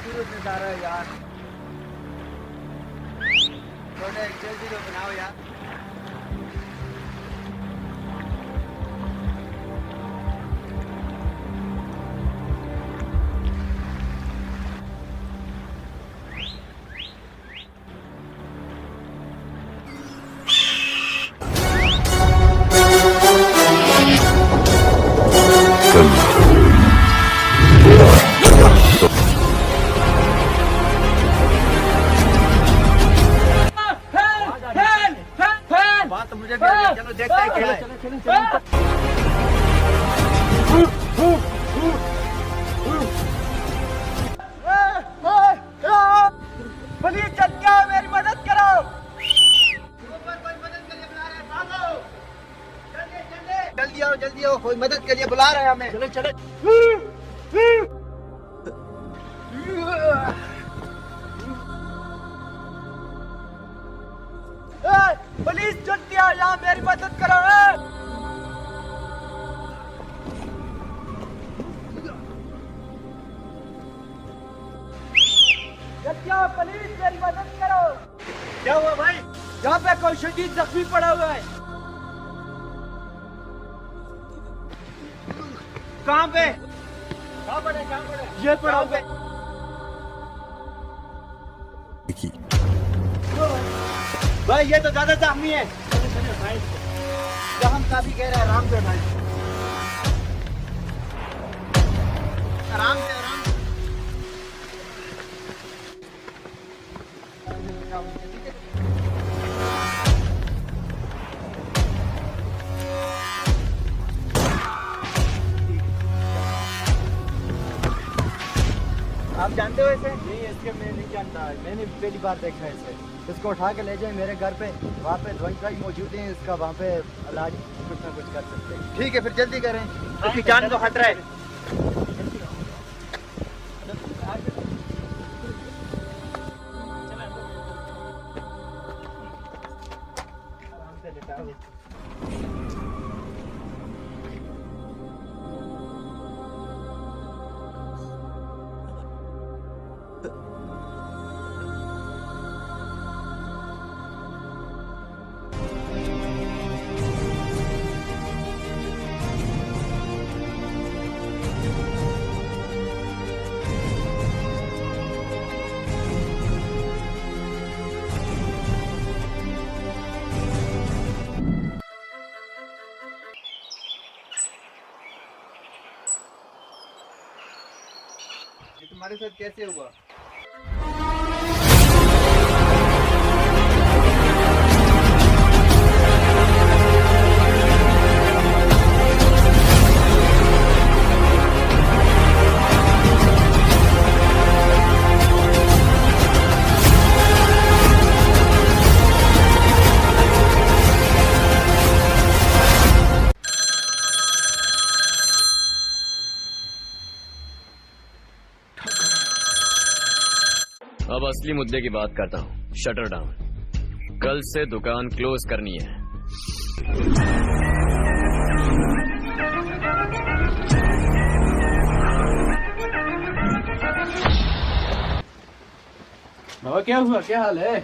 खूबसूरत नजारा है यार। थोड़ा जल्दी तो बनाओ यार। बात तो मुझे भी चलो देखते हैं क्या है। पुलिस चल क्या मेरी मदद करो। जल्दी आओ कोई मदद के लिए बुला रहा है हमें। चले चले। पुलिस जल्दी आओ यहाँ मेरी मदद करो। जल्दी आओ पुलिस मेरी मदद करो। क्या हुआ भाई? यहाँ पे कोई शदीद जख्मी पड़ा हुआ है। कहाँ पे? कहाँ पड़े? ये पड़ा हुआ है। भाई ये तो ज्यादा जख्मी है। जख्म काफी कह रहा है। आराम से भाई, आराम से। आप जानते हो इसे? नहीं, इसके मैं नहीं जानता। मैंने पहली बार देखा है इसे। इसको उठा के ले जाए मेरे घर पे। वहाँ पे दवाई मौजूद है इसका। वहाँ पे इलाज कुछ ना कुछ कर सकते हैं। ठीक है फिर जल्दी करें, उसकी जान को खतरा है। तुम्हारे साथ कैसे हुआ? अब असली मुद्दे की बात करता हूँ। Shutter down. कल से दुकान क्लोज करनी है। बाबा क्या हुआ? क्या हाल है?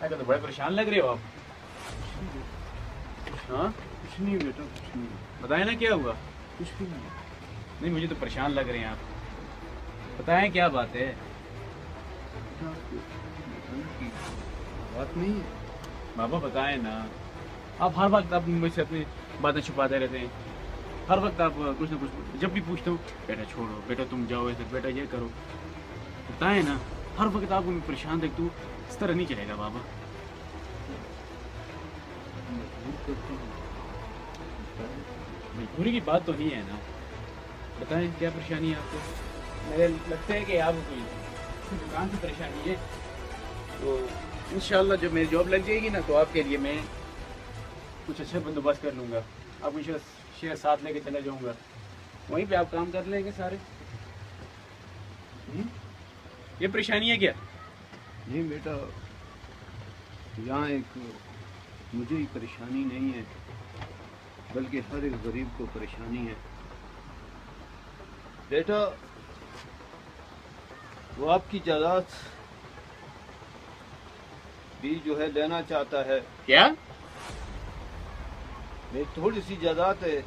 तो बड़े परेशान लग रहे हो आप। हाँ कुछ नहीं बेटा, कुछ नहीं। बताए ना क्या हुआ? कुछ भी नहीं, मुझे तो परेशान लग रहे हैं आप। बताएं क्या बात है? बात नहीं है बाबा, बताएं ना। आप हर वक्त आप मुझसे अपनी बातें छुपाते रहते हैं। हर वक्त आप कुछ ना कुछ, जब भी पूछता हूँ बेटा छोड़ो, बेटा तुम जाओ ऐसे, बेटा ये करो। बताएं ना, हर वक्त आपको मैं परेशान देखता हूँ। इस तरह नहीं चलेगा बाबा। मजबूरी की बात तो नहीं है ना। बताएं क्या परेशानी है आपको? मेरे लगता है कि आपको कोई दुकान से परेशानी है। तो इंशाल्लाह जब मेरी जॉब लग जाएगी ना, तो आपके लिए मैं कुछ अच्छा बंदोबस्त कर लूँगा। आपको शेयर साथ लेके चला जाऊँगा, वहीं पे आप काम कर लेंगे सारे। ये परेशानी है क्या? नहीं बेटा, यहाँ एक मुझे ही परेशानी नहीं है, बल्कि हर एक गरीब को परेशानी है। बेटा वो आपकी जायदाद भी जो है लेना चाहता है। क्या? मेरी थोड़ी सी जायदाद है,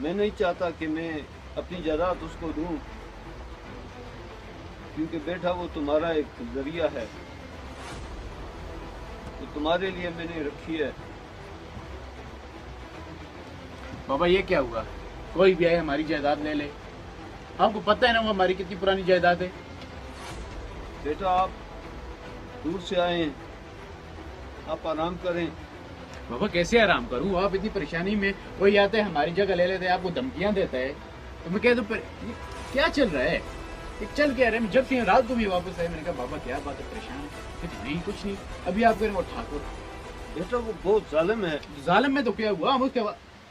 मैं नहीं चाहता कि मैं अपनी जायदाद उसको दूं, क्योंकि बेटा वो तुम्हारा एक जरिया है, तो तुम्हारे लिए मैंने रखी है। बाबा ये क्या हुआ? कोई भी आए हमारी जायदाद ले ले, हमको पता है ना वो हमारी कितनी पुरानी जायदाद है। बेटा आप दूर से आए हैं, आप आराम करें। बाबा कैसे आराम करूं? आप इतनी परेशानी में, कोई आता है हमारी जगह ले लेते हैं, आपको धमकियां देता है, तो मैं कह दूं पर ये क्या चल रहा है? ये चल क्या रहा है? जब से रात को भी वापस आए, मैंने कहा बाबा क्या बात है, परेशान है? कहते, नहीं कुछ नहीं। अभी आप कह रहे हो वो ठाकुर बेटा वो बहुत जालिम है। जालिम में तो क्या हुआ? हम उसके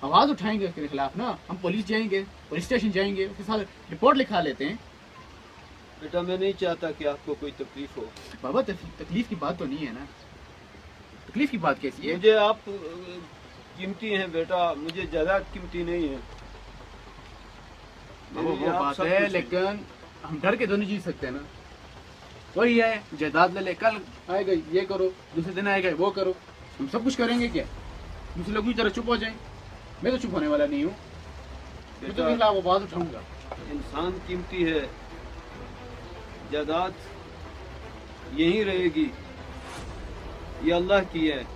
आवाज उठाएंगे उसके खिलाफ ना, हम पुलिस जाएंगे, पुलिस स्टेशन जाएंगे, उसके साथ रिपोर्ट लिखा लेते हैं। बेटा मैं नहीं चाहता कि आपको कोई तकलीफ हो। बाबा तकलीफ की बात तो नहीं है ना, तकलीफ की बात कैसी है? मुझे आप कीमती हैं बेटा, मुझे ज्यादा कीमती नहीं है। बाबा मेरे लिए वो आप बात सब है, कुछ हैं। लेकिन हम डर के तो नहीं जी सकते ना। कोई है जायदाद ले ले, कल आएगा ये करो, दूसरे दिन आएगा वो करो, हम सब कुछ करेंगे क्या? दूसरे लोग भी जरा चुप हो जाएं। मैं तो चुप होने वाला नहीं हूँ, मैं तो खिलाफ आवाज उठाऊंगा। इंसान कीमती है, जायदाद यहीं रहेगी, ये अल्लाह की है,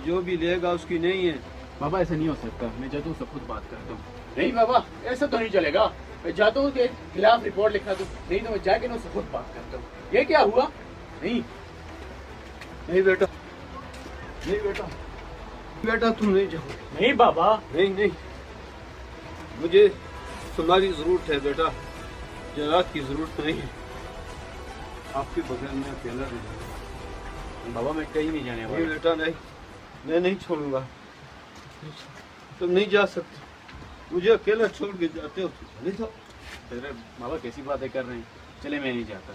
जो भी लेगा उसकी नहीं है। बाबा ऐसा नहीं हो सकता, मैं जाता हूँ, सब कुछ बात करता हूँ। नहीं बाबा ऐसा तो नहीं चलेगा, मैं जाता हूँ के खिलाफ रिपोर्ट लिखा दूँ, नहीं तो मैं जाके ना उससे खुद बात करता हूँ। ये क्या हुआ? नहीं नहीं बेटा, नहीं बेटा, बेटा तुम नहीं जाओ। नहीं बाबा, नहीं नहीं, मुझे तुम्हारी जरूरत है बेटा, जायदाद की जरूरत नहीं है। आपके बगैर मैं अकेला नहीं रहूंगा। बाबा मैं कहीं नहीं जाने नहीं वाला। बेटा नहीं, मैं नहीं छोड़ूंगा, तुम नहीं जा सकते, मुझे अकेला छोड़ के जाते हो तो चले जाओ। अरे बाबा कैसी बातें कर रहे हैं? चले मैं नहीं जाता,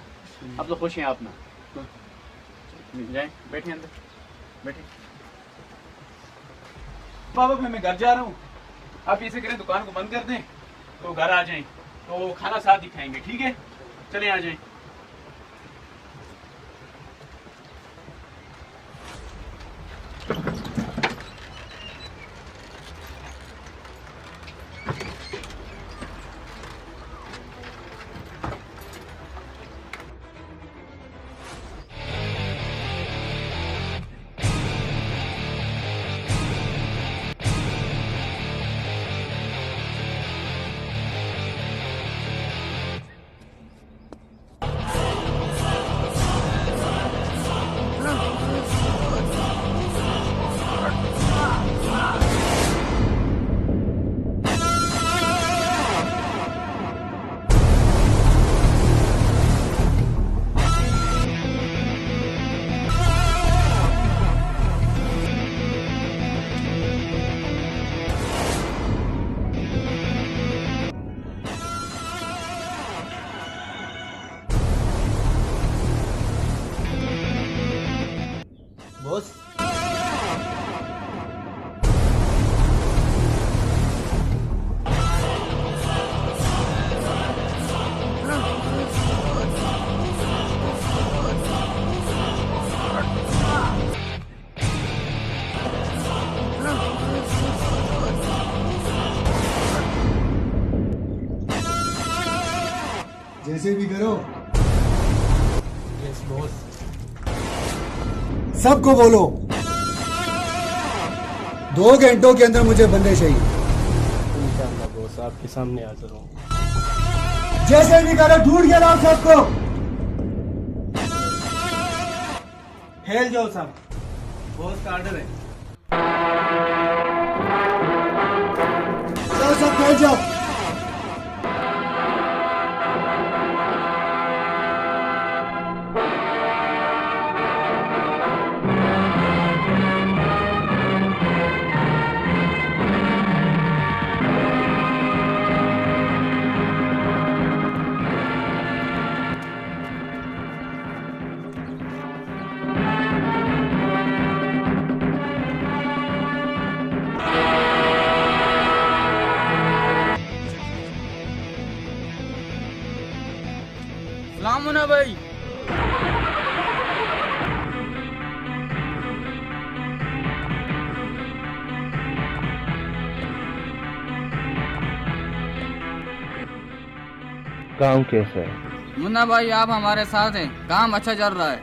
अब तो खुश हैं आप ना, जाए बैठे अंदर बैठे। बाबा फिर मैं घर जा रहा हूँ, आप ऐसे करें दुकान को बंद कर दें तो घर आ जाएं, तो खाना साथ ही खाएंगे, ठीक है? चले आ जाएं। बॉस जैसे भी करो, यस बॉस। सबको बोलो 2 घंटों के अंदर मुझे बंदे चाहिए। इंशाल्लाह बॉस, आपके सामने हाजिर हूँ। जैसे भी करो, ढूंढ के लाओ सबको। फैल जाओ सब, बॉस का ऑर्डर है। सब फैल जाओ। सलाम मुन्ना भाई। काम कैसा है? मुन्ना भाई आप हमारे साथ हैं, काम अच्छा चल रहा है।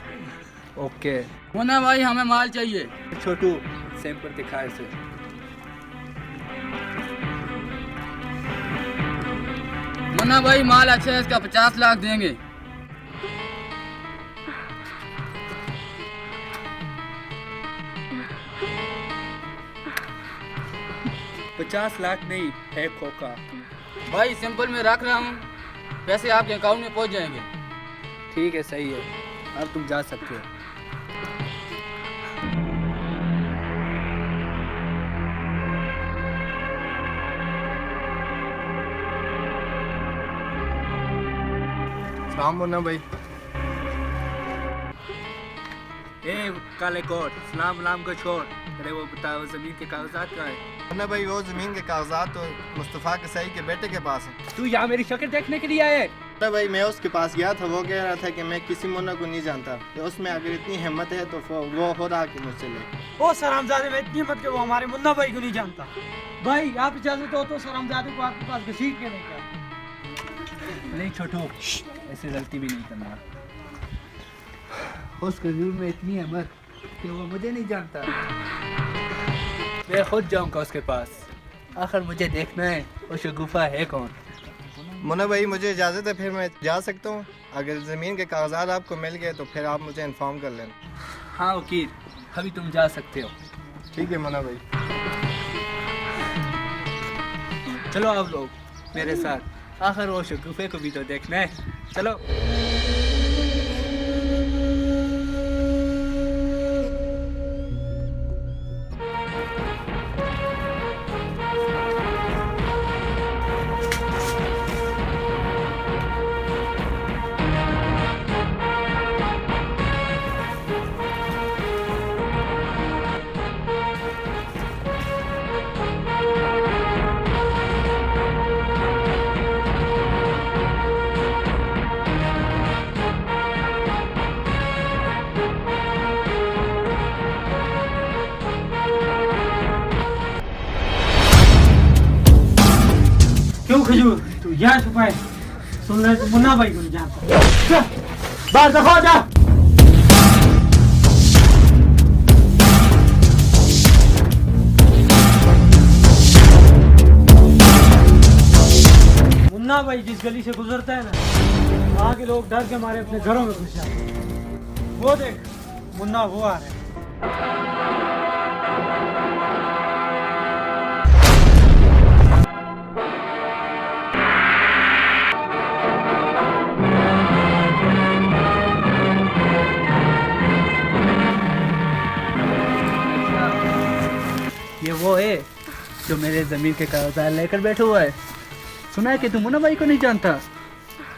ओके। मुन्ना भाई हमें माल चाहिए। छोटू सैंपल दिखा इसे। मुन्ना भाई माल अच्छा है, इसका 50 लाख देंगे। $50 लाख नहीं है खोखा। भाई सिंपल में रख रहा हूँ, पैसे आपके अकाउंट में पहुँच जाएंगे। ठीक है, सही है, अब तुम जा सकते हो। सलाम मुन्ना भाई। ए काले कोट, सलाम वलाम को छोड़। अरे वो बताओ जमीन के कागजात कहाँ है? मुन्ना भाई वो जमीन के कागजात तो मुस्तफ़ा के सही के बेटे के पास है। तू यहाँ मेरी शक्ल देखने के लिए आया है? मुन्ना भाई मैं उसके पास गया था, वो कह रहा था कि मैं किसी मुन्ना को नहीं जानता, तो उसमें अगर इतनी हिम्मत है तो वो हो रहा कि मुझसे ले। ओ सरामजादे में इतनी हिम्मत के वो हमारे मुन्ना भाई को नहीं जानता। भाई आप इजाजत हो तो सरामजादे को आपके पास घसीट के लेकर। नहीं छोटू, ऐसे गलती भी नहीं करना। उसके दिल में इतनी हिम्मत कि वो मुझे नहीं जानता। मैं खुद जाऊंगा उसके पास, आखिर मुझे देखना है वो शगुफा है कौन। मुन्ना भाई मुझे इजाज़त है, फिर मैं जा सकता हूँ? अगर ज़मीन के कागजात आपको मिल गए तो फिर आप मुझे इन्फॉर्म कर लेना। हाँ वकील, अभी तुम जा सकते हो। ठीक है मुन्ना भाई। चलो आप लोग मेरे साथ, आखिर वो शगुफे को भी तो देखना है। चलो। क्यों खजूर तू यहाँ छुपाए? सुन रहे तो मुन्ना भाई को नहीं जानता। बाहर दफा जा। मुन्ना भाई जिस गली से गुजरता है ना, वहाँ के लोग डर के मारे अपने घरों में घुस जाते हैं। वो देख मुन्ना वो आ रहा है। ये वो है जो मेरे जमीन के कागजात लेकर बैठा हुआ है। सुना है कि तुम मुन्ना भाई को नहीं जानता।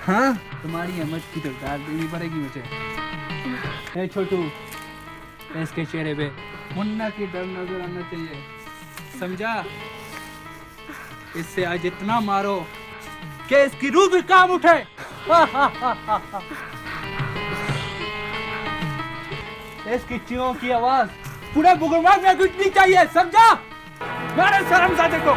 हाँ, तुम्हारी हिम्मत की तो दाद देनी पड़ेगी मुझे। ए छोटू, इसके चेहरे पे मुन्ना की डर नजर आना चाहिए, समझा? इससे आज इतना मारो कि इसकी रूह भी काम उठे। इसकी चीखों की आवाज पूरे बुगरमाग में गूंजनी चाहिए, समझा? मारे शर्मजादे को।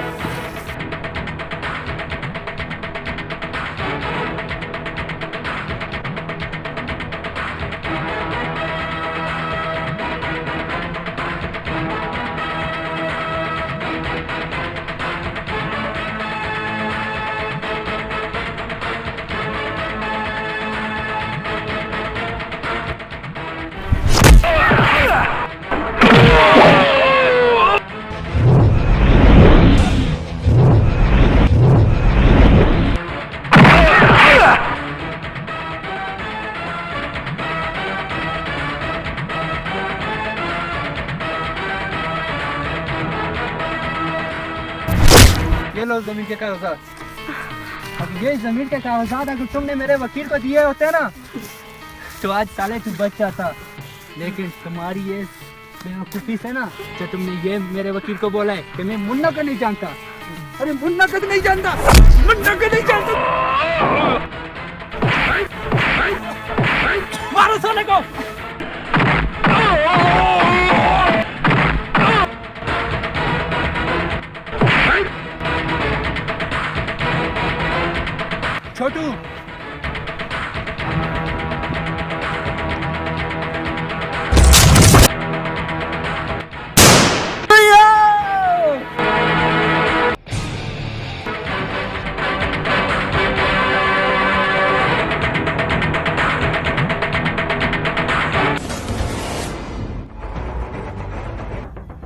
ये लो जमीन के कागजात। अब ये जमीन के कागजात अगर तुमने मेरे वकील को दिए होते ना, तो आज साले तू बच जाता। लेकिन तुम्हारी ये बेवकूफ़ी से ना, जो तुमने ये मेरे वकील को बोला है कि मैं मुन्ना को नहीं जानता। अरे मुन्ना को नहीं जानता, मुन्ना को नहीं जानता। साले को। छोटू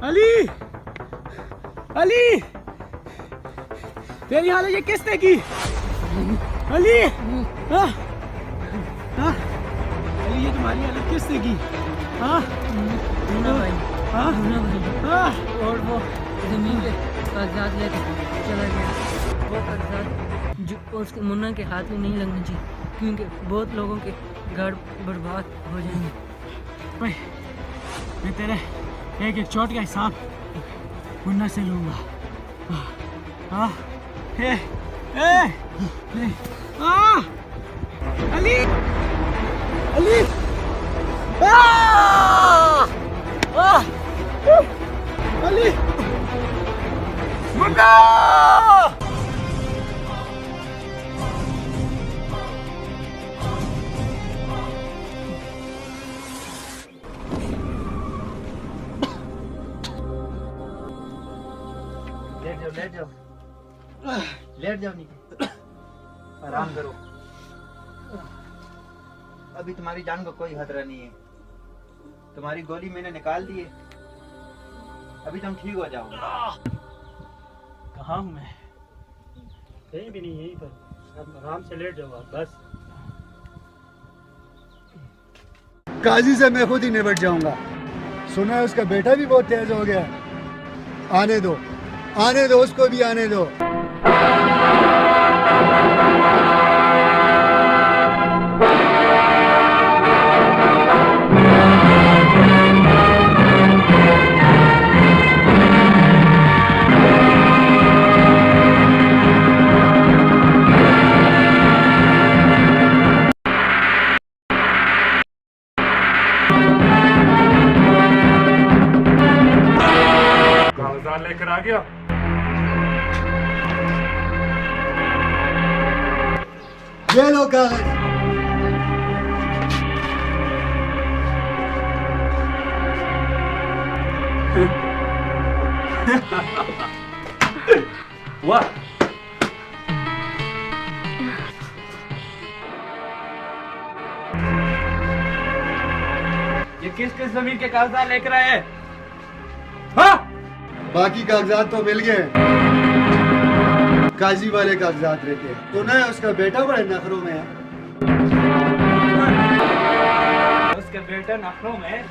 अली, अली, तेरी हालत ये किसने की? अली, हाँ, हाँ, अली ये तुम्हारी हालत किसने की? हाँ, भाई, हाँ, हाँ, और वो जमीन के कागजात लेके चला गया। वो कागजात जो उसके मुन्ना के हाथ में नहीं लगने चाहिए, क्योंकि बहुत लोगों के घर बर्बाद हो जाएंगे। भाई, मैं तेरे एक एक चोट का हिसाब मुन्ना से लूंगा। हाँ, हे, हाँ, अली, अली, अली, मुन्ना! लेट जाओ लेट जाओ नीचे, आराम करो। अभी तुम्हारी जान को कोई खतरा नहीं है, तुम्हारी गोली मैंने निकाल दी है, अभी तुम ठीक हो जाओ। कहाँ हूँ मैं? कहीं भी नहीं, यहीं पर। अब आराम से लेट जाओ आप बस। काजी से मैं खुद ही निपट जाऊंगा। सुना है उसका बेटा भी बहुत तेज हो गया। आने दो, आने दो, उसको भी आने दो। कागजात लेकर आ गया। ये लो कागज। वाह, ये किस किस जमीन के कागजात लेकर आए हैं? हाँ, बाकी कागजात तो मिल गए, काजी वाले कागजात रहते हैं। तो ना उसका बेटा बड़े नखरों में है। उसके बेटे नखरों में?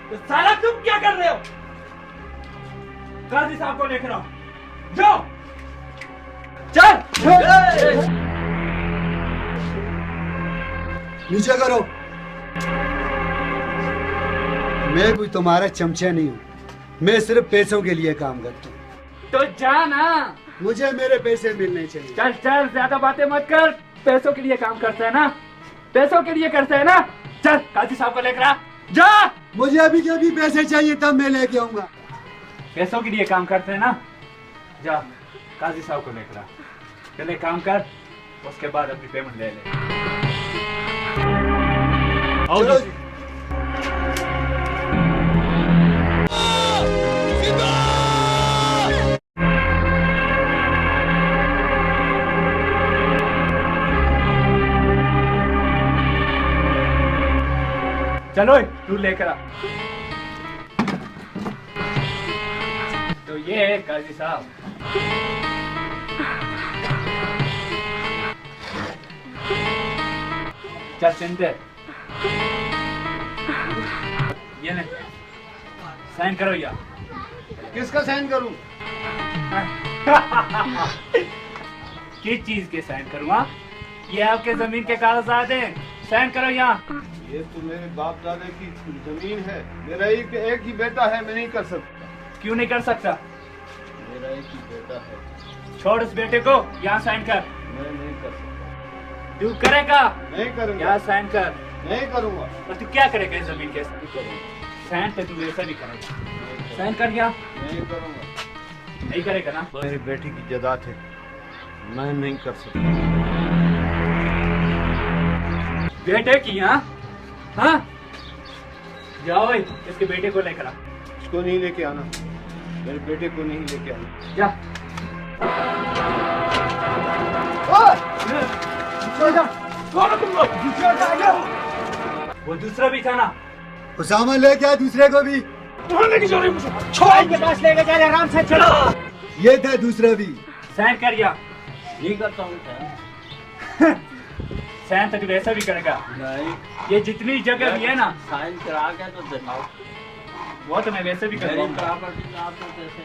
तो साला तुम क्या कर रहे हो? काजी साहब को लेकर आओ, जाओ, चल। नीचे करो। मैं कोई तुम्हारा चमचा नहीं हूँ, मैं सिर्फ पैसों के लिए काम करता हूँ। तो जा ना। मुझे मेरे पैसे मिलने चाहिए। चल चल, ज्यादा बातें मत कर। पैसों के लिए काम करता है ना, पैसों के लिए करता है ना। चल, काजी साहब को लेकर आ, जा। मुझे अभी के अभी पैसे चाहिए, तब मैं लेके आऊंगा। पैसों के लिए काम करते हैं ना, जा काजी साहब को लेकर आ, पहले काम कर, उसके बाद अपनी पेमेंट ले ले। आओ चलो जी। जी। चलो तू लेकर आ। तो ये है काजी साहब। चल चिंते, ये ले, साइन करो यार। किसका साइन करूं? किस चीज के साइन करूँगा? ये आपके जमीन के कागजात हैं, साइन करो यहाँ। ये तो मेरे बाप दादा की जमीन है, मेरा एक ही बेटा है, मैं नहीं कर सकता। क्यों नहीं कर सकता? मेरा एक ही बेटा है। छोड़ उस बेटे को, यहाँ साइन कर। मैं नहीं कर सकता। तू करेगा? नहीं करूंगा। यहाँ साइन कर। नहीं करूंगा। और तू क्या करेगा इस जमीन के साथ? सहन तो तू ऐसा नहीं करेगा। सहन कर गया? नहीं करूंगा। नहीं करेगा ना? मेरी बेटी की जायदाद है, मैं नहीं कर सकता। बेटे की? हाँ हाँ, जाओ भाई इसके बेटे को लेकर आ। इसको नहीं लेके आना, मेरे बेटे को नहीं लेके आना। जा वो दूसरा भी था ना? उसामा ले क्या दूसरे को भी? छोड़ के पास लेके जा, आराम से चलो। ये था दूसरा भी। सहन कर गया? नहीं करता हूँ सहन तो तू ऐसा भी करेगा? नहीं। ये जितनी जगह भी है ना, साइन करा के तो दिखाओ। वो तो मैं वैसे भी मेरी करूँगा। प्रॉपर्टी का आपको कैसे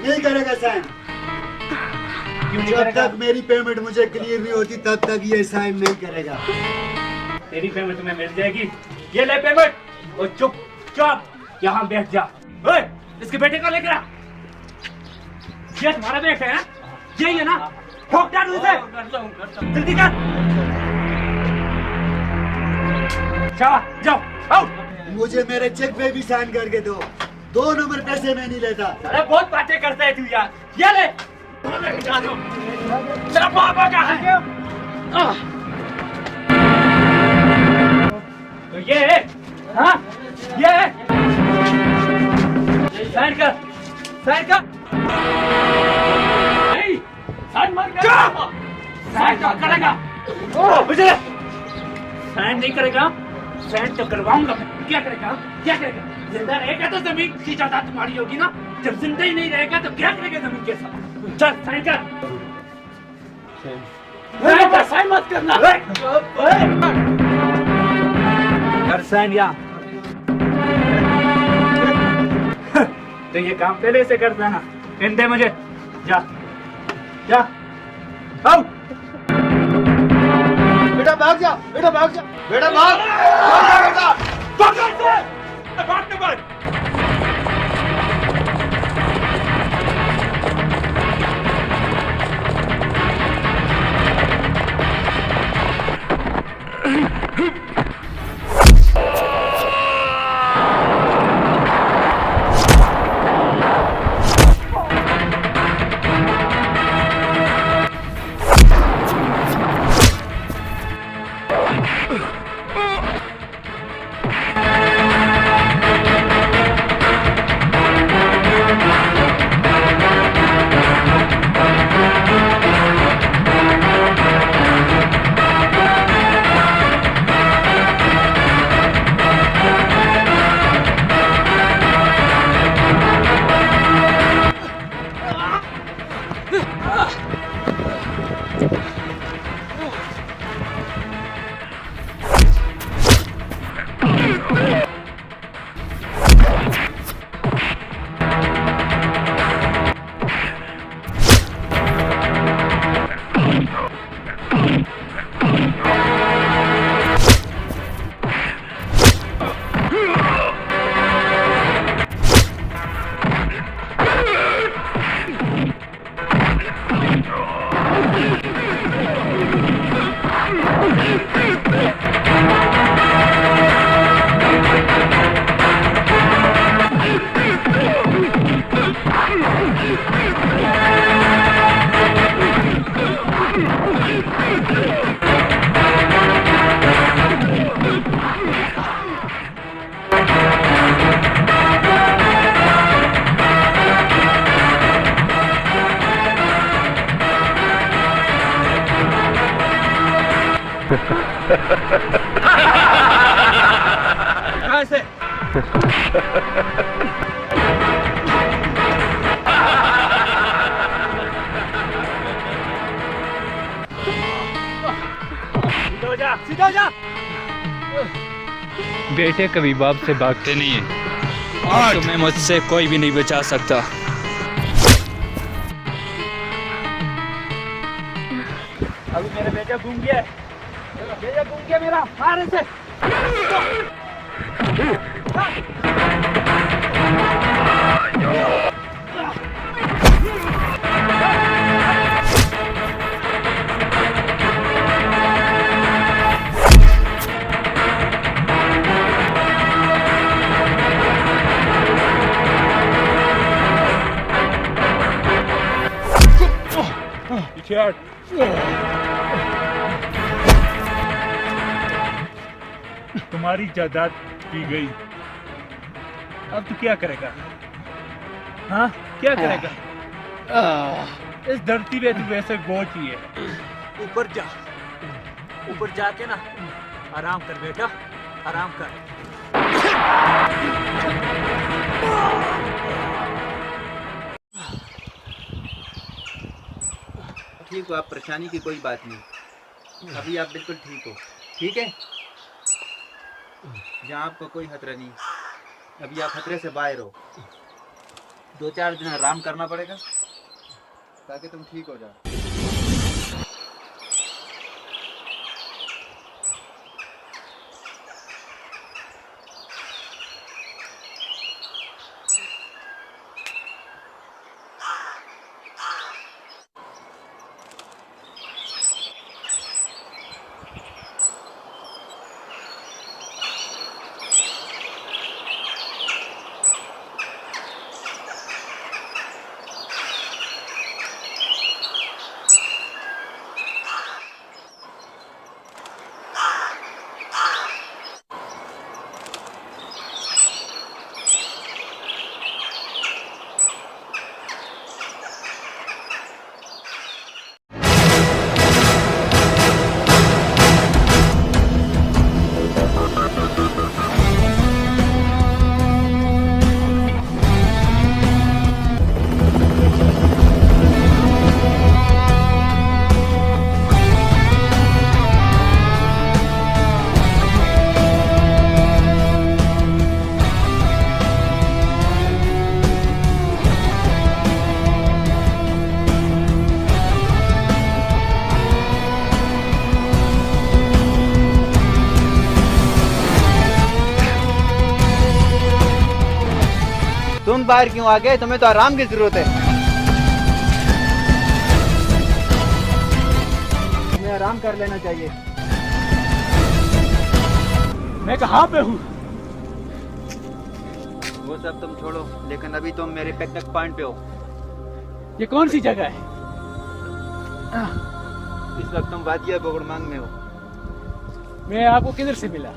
नहीं करेगा साइन। क्यों नहीं जब करेगा? तक मेरी पेमेंट मुझे क्लियर नहीं होती तब तक ये साइन नहीं करेगा। तेरी पेमेंट तुम्हें मिल जाएगी। ये ले पेमेंट और चुपचाप यहाँ बैठ जा। ओए, इसके बेटे को लेकर आ। ये तुम्हारा बेटा है? यही है ना? ठोक डाल उसे। करता हूँ। जल्दी कर। जाओ जाओ आओ। मुझे मेरे चेक पे भी साइन करके दो। 2 नंबर पैसे मैं नहीं लेता। अरे बहुत बातें करता है तू यार। ये ले। तेरा पापा कहाँ है? तो ये है, हाँ? ये है। साइन कर, साइन कर। नहीं, साइन मत कर। साइन तो करेगा। मुझे साइन नहीं करेगा, साइन तो करवाऊंगा। क्या करेगा? क्या करेगा? जिंदा रहेगा तो जमीन की जायदाद तुम्हारी होगी ना। जब जिंदा ही नहीं रहेगा तो क्या करेगा जमीन के साथ? चल साइन कर। साइन मत करना। कर साइन या तो ये काम पहले से कर देना। इन दे मुझे। जा जा आओ। बेटा भाग जा, बेटा भाग जा, बेटा भाग। पकड़ से भाग के भाग। कहाँ से? सीधा हो जा, सीधा हो जा। बेटे कभी बाप से भागते नहीं है। और तुम्हें मुझसे कोई भी नहीं बचा सकता। अभी मेरा बेटा घूम गया है। बेटा घूम गया मेरा। मार इसे। shit. तुम्हारी जायदाद की गई, अब तू क्या करेगा? हाँ, क्या करेगा? इस धरती पे तू वैसे बोझ ही है। ऊपर जा, ऊपर जाके ना आराम कर बेटा, आराम कर। ठीक हो आप, परेशानी की कोई बात नहीं, अभी आप बिल्कुल ठीक हो, ठीक है? जहाँ आपको कोई खतरा नहीं, अभी आप खतरे से बाहर हो। 2-4 दिन आराम करना पड़ेगा ताकि तुम ठीक हो जाओ। तुम बाहर क्यों आ गए? तुम्हें तो आराम की जरूरत है। तुम्हें आराम कर लेना चाहिए। मैं कहाँ पे हूँ? वो सब तुम छोड़ो, लेकिन अभी तुम मेरे पिकनिक पॉइंट पे हो। ये कौन सी जगह है? इस वक्त तुम वादिया बोगड़मांग में हो। मैं आपको किधर से मिला?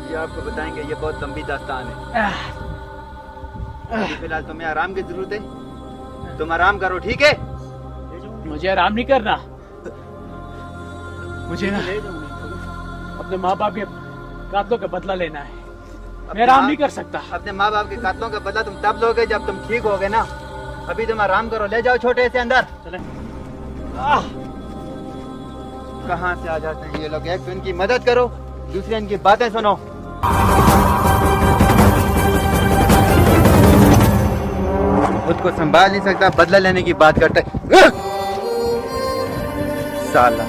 ये आपको बताएंगे, ये बहुत लंबी दास्तान है। अभी फिलहाल तुम्हें आराम की जरूरत है, तुम आराम करो, ठीक है? मुझे आराम नहीं करना, मुझे ना अपने माँ बाप के कातलों का बदला लेना है। मैं आराम नहीं कर सकता। अपने माँ बाप के कातलों का बदला तुम तब लोगे जब तुम ठीक होगे ना। अभी तुम आराम करो, ले जाओ छोटे से अंदर। कहाँ से आ जाते हैं ये लोग? एक तो इनकी मदद करो, दूसरे इनकी बातें सुनो। खुद को संभाल नहीं सकता, बदला लेने की बात करता है साला।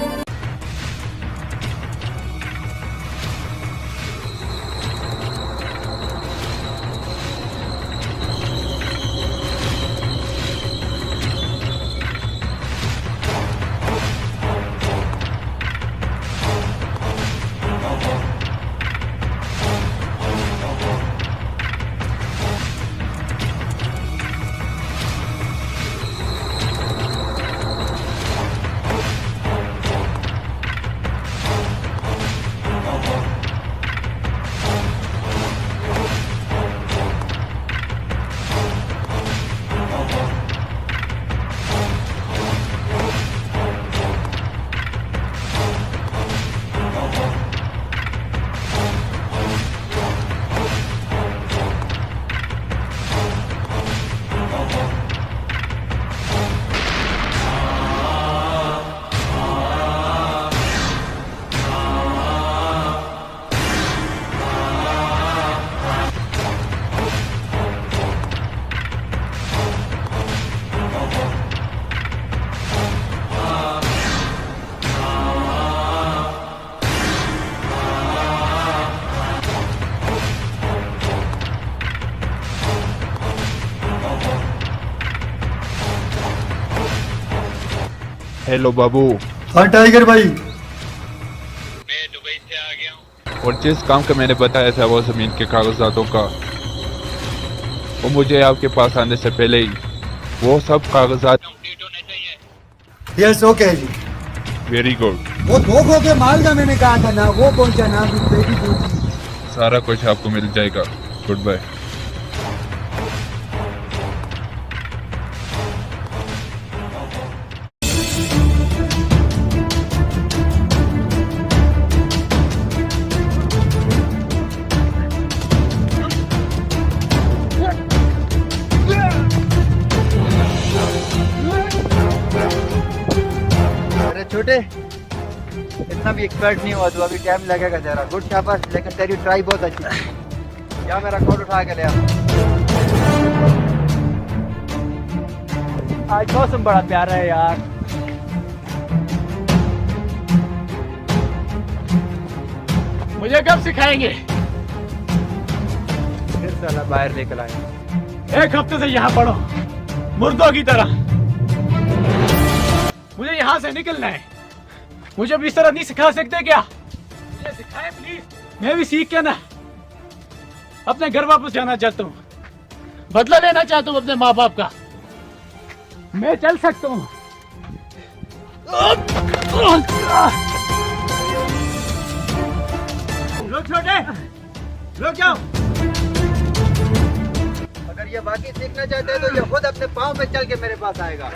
हेलो बाबू। हाँ टाइगर भाई। मैं दुबई से आ गया हूँ और जिस काम का मैंने बताया था वो जमीन के कागजातों का, वो मुझे आपके पास आने से पहले ही वो सब कागजात कंप्लीट होने चाहिए। यस ओके जी। Very good. वो धोखों के माल का मैंने कहा था ना, वो पहुंचा ना अभी बेटी पहुंची। सारा कुछ आपको मिल जाएगा। Good bye. अरे छोटे, इतना भी एक्सपर्ट नहीं हुआ तू, अभी टाइम लगेगा जरा। गुड शाबाश, लेकिन तेरी ट्राई बहुत अच्छी थी। या मेरा कोट उठा के ले आ। आज मौसम बड़ा प्यारा है यार। मुझे कब सिखाएंगे? फिर साला बाहर लेकर आए। एक हफ्ते से यहाँ पढ़ो मुर्दों की तरह। मुझे यहाँ से निकलना है। मुझे भी इस तरह नहीं सिखा सकते क्या? मुझे सिखाए प्लीज। मैं भी सीख के ना अपने घर वापस जाना चाहता हूँ। बदला लेना चाहता हूँ अपने माँ बाप का। मैं चल सकता हूँ। लोग छोटे, लोग जाओ। अगर ये बाकी सीखना चाहते हैं तो ये खुद अपने पाँव पे चल के मेरे पास आएगा।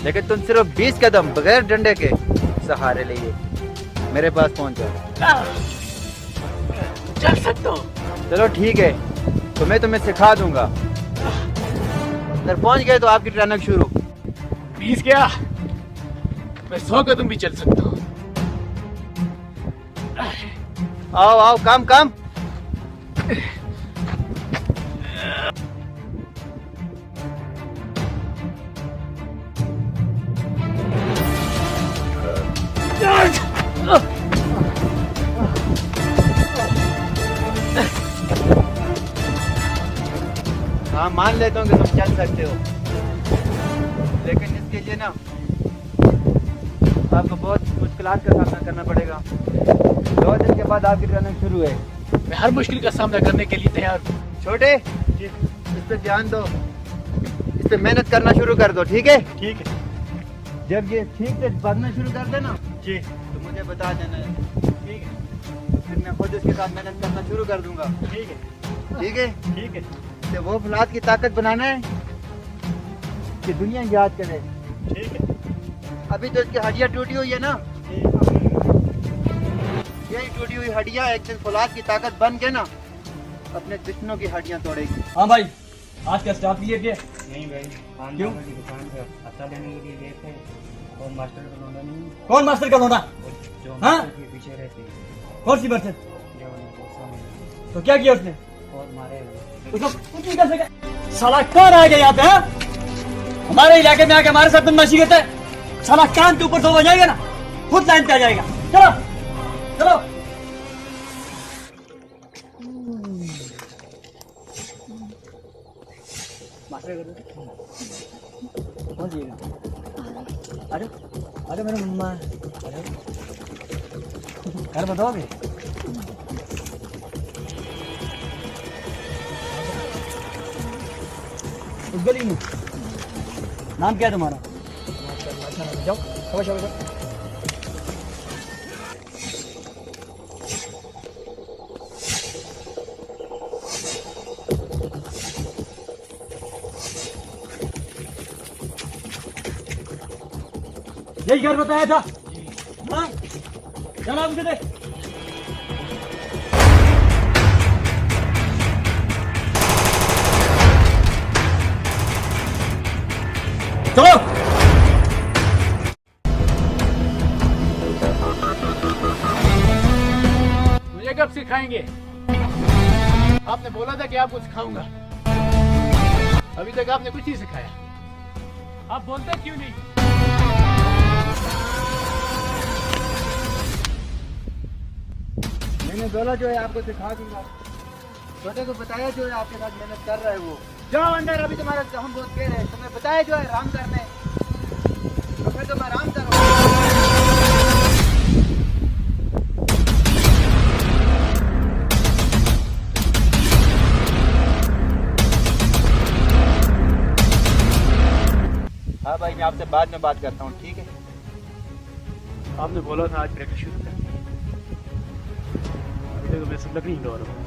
लेकिन तुम सिर्फ 20 कदम बगैर डंडे के सहारे लिए मेरे पास पहुंच जाओ। चल सकता हूँ। चलो ठीक है, तो मैं तुम्हें सिखा दूंगा। अगर पहुंच गए तो आपकी ट्रेनिंग शुरू। 20 क्या, मैं 100 कदम भी चल सकता हूँ। आओ आओ, कम कम। हाँ, मान लेता हूँ कि तुम चल सकते हो, लेकिन इसके लिए ना आपको बहुत मुश्किलात का सामना करना पड़ेगा। 2 दिन के बाद आपकी ट्रेनिंग शुरू है। मैं हर मुश्किल का सामना करने के लिए तैयार हूँ। छोटे, इस पे ध्यान दो, इस पे मेहनत करना शुरू कर दो, ठीक है? ठीक है। जब ये ठीक से बढ़ना शुरू कर देना जी, तो मुझे बता देना है। ठीक है। फिर मैं खुद इसके साथ मेहनत करना शुरू कर दूंगा। ठीक है। ठीक है? ठीक है। इसे वो फौलाद की ताकत बनाना है कि दुनिया याद करे। ठीक है। अभी तो इसकी हड्डियाँ टूटी हुई है ना, यही टूटी हुई हड्डियाँ एक दिन फौलाद की ताकत बन के ना अपने दुश्मनों की हड्डियाँ तोड़ेगी। हाँ भाई, आज का स्टाफ क्लियर किया? नहीं भाई, क्यों? की दुकान पे पता लेने के लिए गए थे। कौन मास्टर का लौंडा नहीं, कौन मास्टर का लौंडा? जो हाँ? मास्टर के पीछे रहते हैं। कौन सी बर्थ है? जो उन्हें गुस्सा में तो क्या किया उसने? बहुत मारे हुए। उसको कुछ नहीं कर सका। साला कौन आ गया यहाँ पे? हाँ? हमारे इलाके में आके हमारे साथ बदमाशी करता है। साला कान के ऊपर सो हो जाएगा ना, खुद लाइन पे आ जाएगा। चलो चलो। कौन सी जगह? अरे अरे मेरे मम्मा, अरे घर बताओगे? उस गली में। नाम क्या है तुम्हारा? जाओ, शाबाश शाबाश। यही घर बताया था? हाँ? चलो मुझे दे। चलो। मुझे कब सिखाएंगे? आपने बोला था कि आपको सिखाऊंगा। अभी तक आपने कुछ नहीं सिखाया। आप बोलते क्यों नहीं? मैंने बोला जो है आपको सिखा दूंगा। छोटे को बताया जो है आपके साथ मेहनत कर रहा है वो। जाओ अंदर, अभी तुम्हारा हम बहुत कह रहे हैं। तुम्हें बताया जो है आराम करने, तो फिर तुम आराम करो। बाद में बात करता हूँ, ठीक है? आपने बोला था आज प्रैक्टिस शुरू करनी है। अभी तो मैं सब लकड़ी हिला रहा हूँ।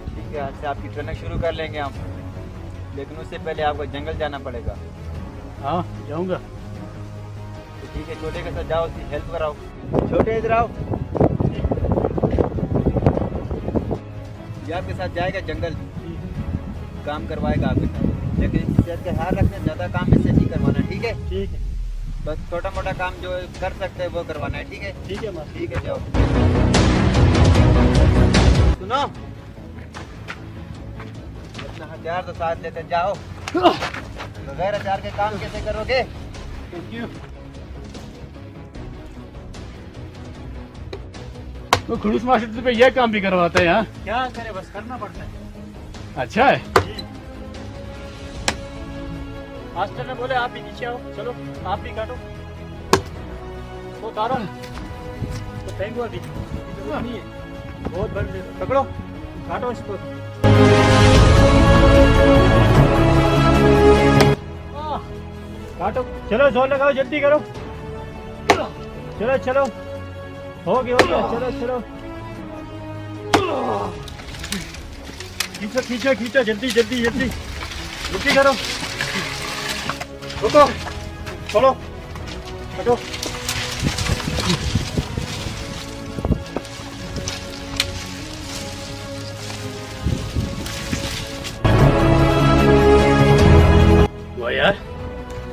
ठीक है, आज से आपकी ट्रेनिंग शुरू कर लेंगे हम, लेकिन उससे पहले आपको जंगल जाना पड़ेगा। हाँ जाऊँगा। तो ठीक है, छोटे के साथ जाओ, उसकी हेल्प कराओ। छोटे इधर आओ। ये आपके साथ जाएगा जंगल, काम करवाएगा आपके साथ, लेकिन सेहत का ख्याल रखना, ज़्यादा काम इससे नहीं करवाना, ठीक है? ठीक है, बस छोटा मोटा काम जो कर सकते हैं वो करवाना है, ठीक है? ठीक है मास्टर। ठीक है, जाओ। सुनो, अपना हथियार तो साथ लेते जाओ। बगैर हथियार के काम कैसे करोगे? Thank you. तो खड़ूस मास्टर पे यह काम भी करवाता है यहाँ? क्या करे, बस करना पड़ता है। अच्छा है। मास्टर ने बोले आप भी नीचे आओ, चलो आप भी काटो। वो उतारो तो फेंको, अभी जरूरत नहीं है, बहुत बड़े पकड़ो, काटो इसको। काटो, चलो जोर लगाओ, जल्दी करो। चलो चलो, हो गया, चलो चलो, खींचो खींचो खींचो, जल्दी जल्दी जल्दी जल्दी करो। रुको, चलो हटो। वाह यार,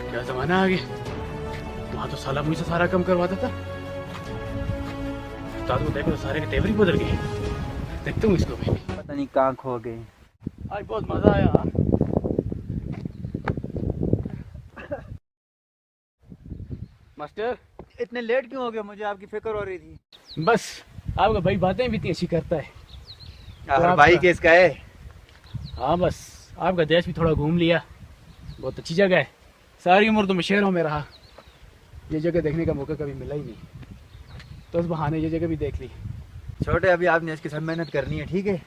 क्या जमाना आ गया। वहाँ तो साला मुझसे सारा काम करवाता था। उस्ताद को देखो तो सारे के तेवर ही बदल गए। देखता हूँ इसको भी। पता नहीं कहाँ खो गए। आज बहुत मजा आया। मास्टर इतने लेट क्यों हो गए? मुझे आपकी फिक्र हो रही थी। बस आपका भाई बातें भी इतनी अच्छी करता है। और भाई किसका है? हाँ बस आपका देश भी थोड़ा घूम लिया, बहुत अच्छी जगह है। सारी उम्र तो मैं शहरों में रहा, ये जगह देखने का मौका कभी मिला ही नहीं, तो उस बहाने ये जगह भी देख ली। छोटे, अभी आपने इसकी सब मेहनत करनी है, ठीक है?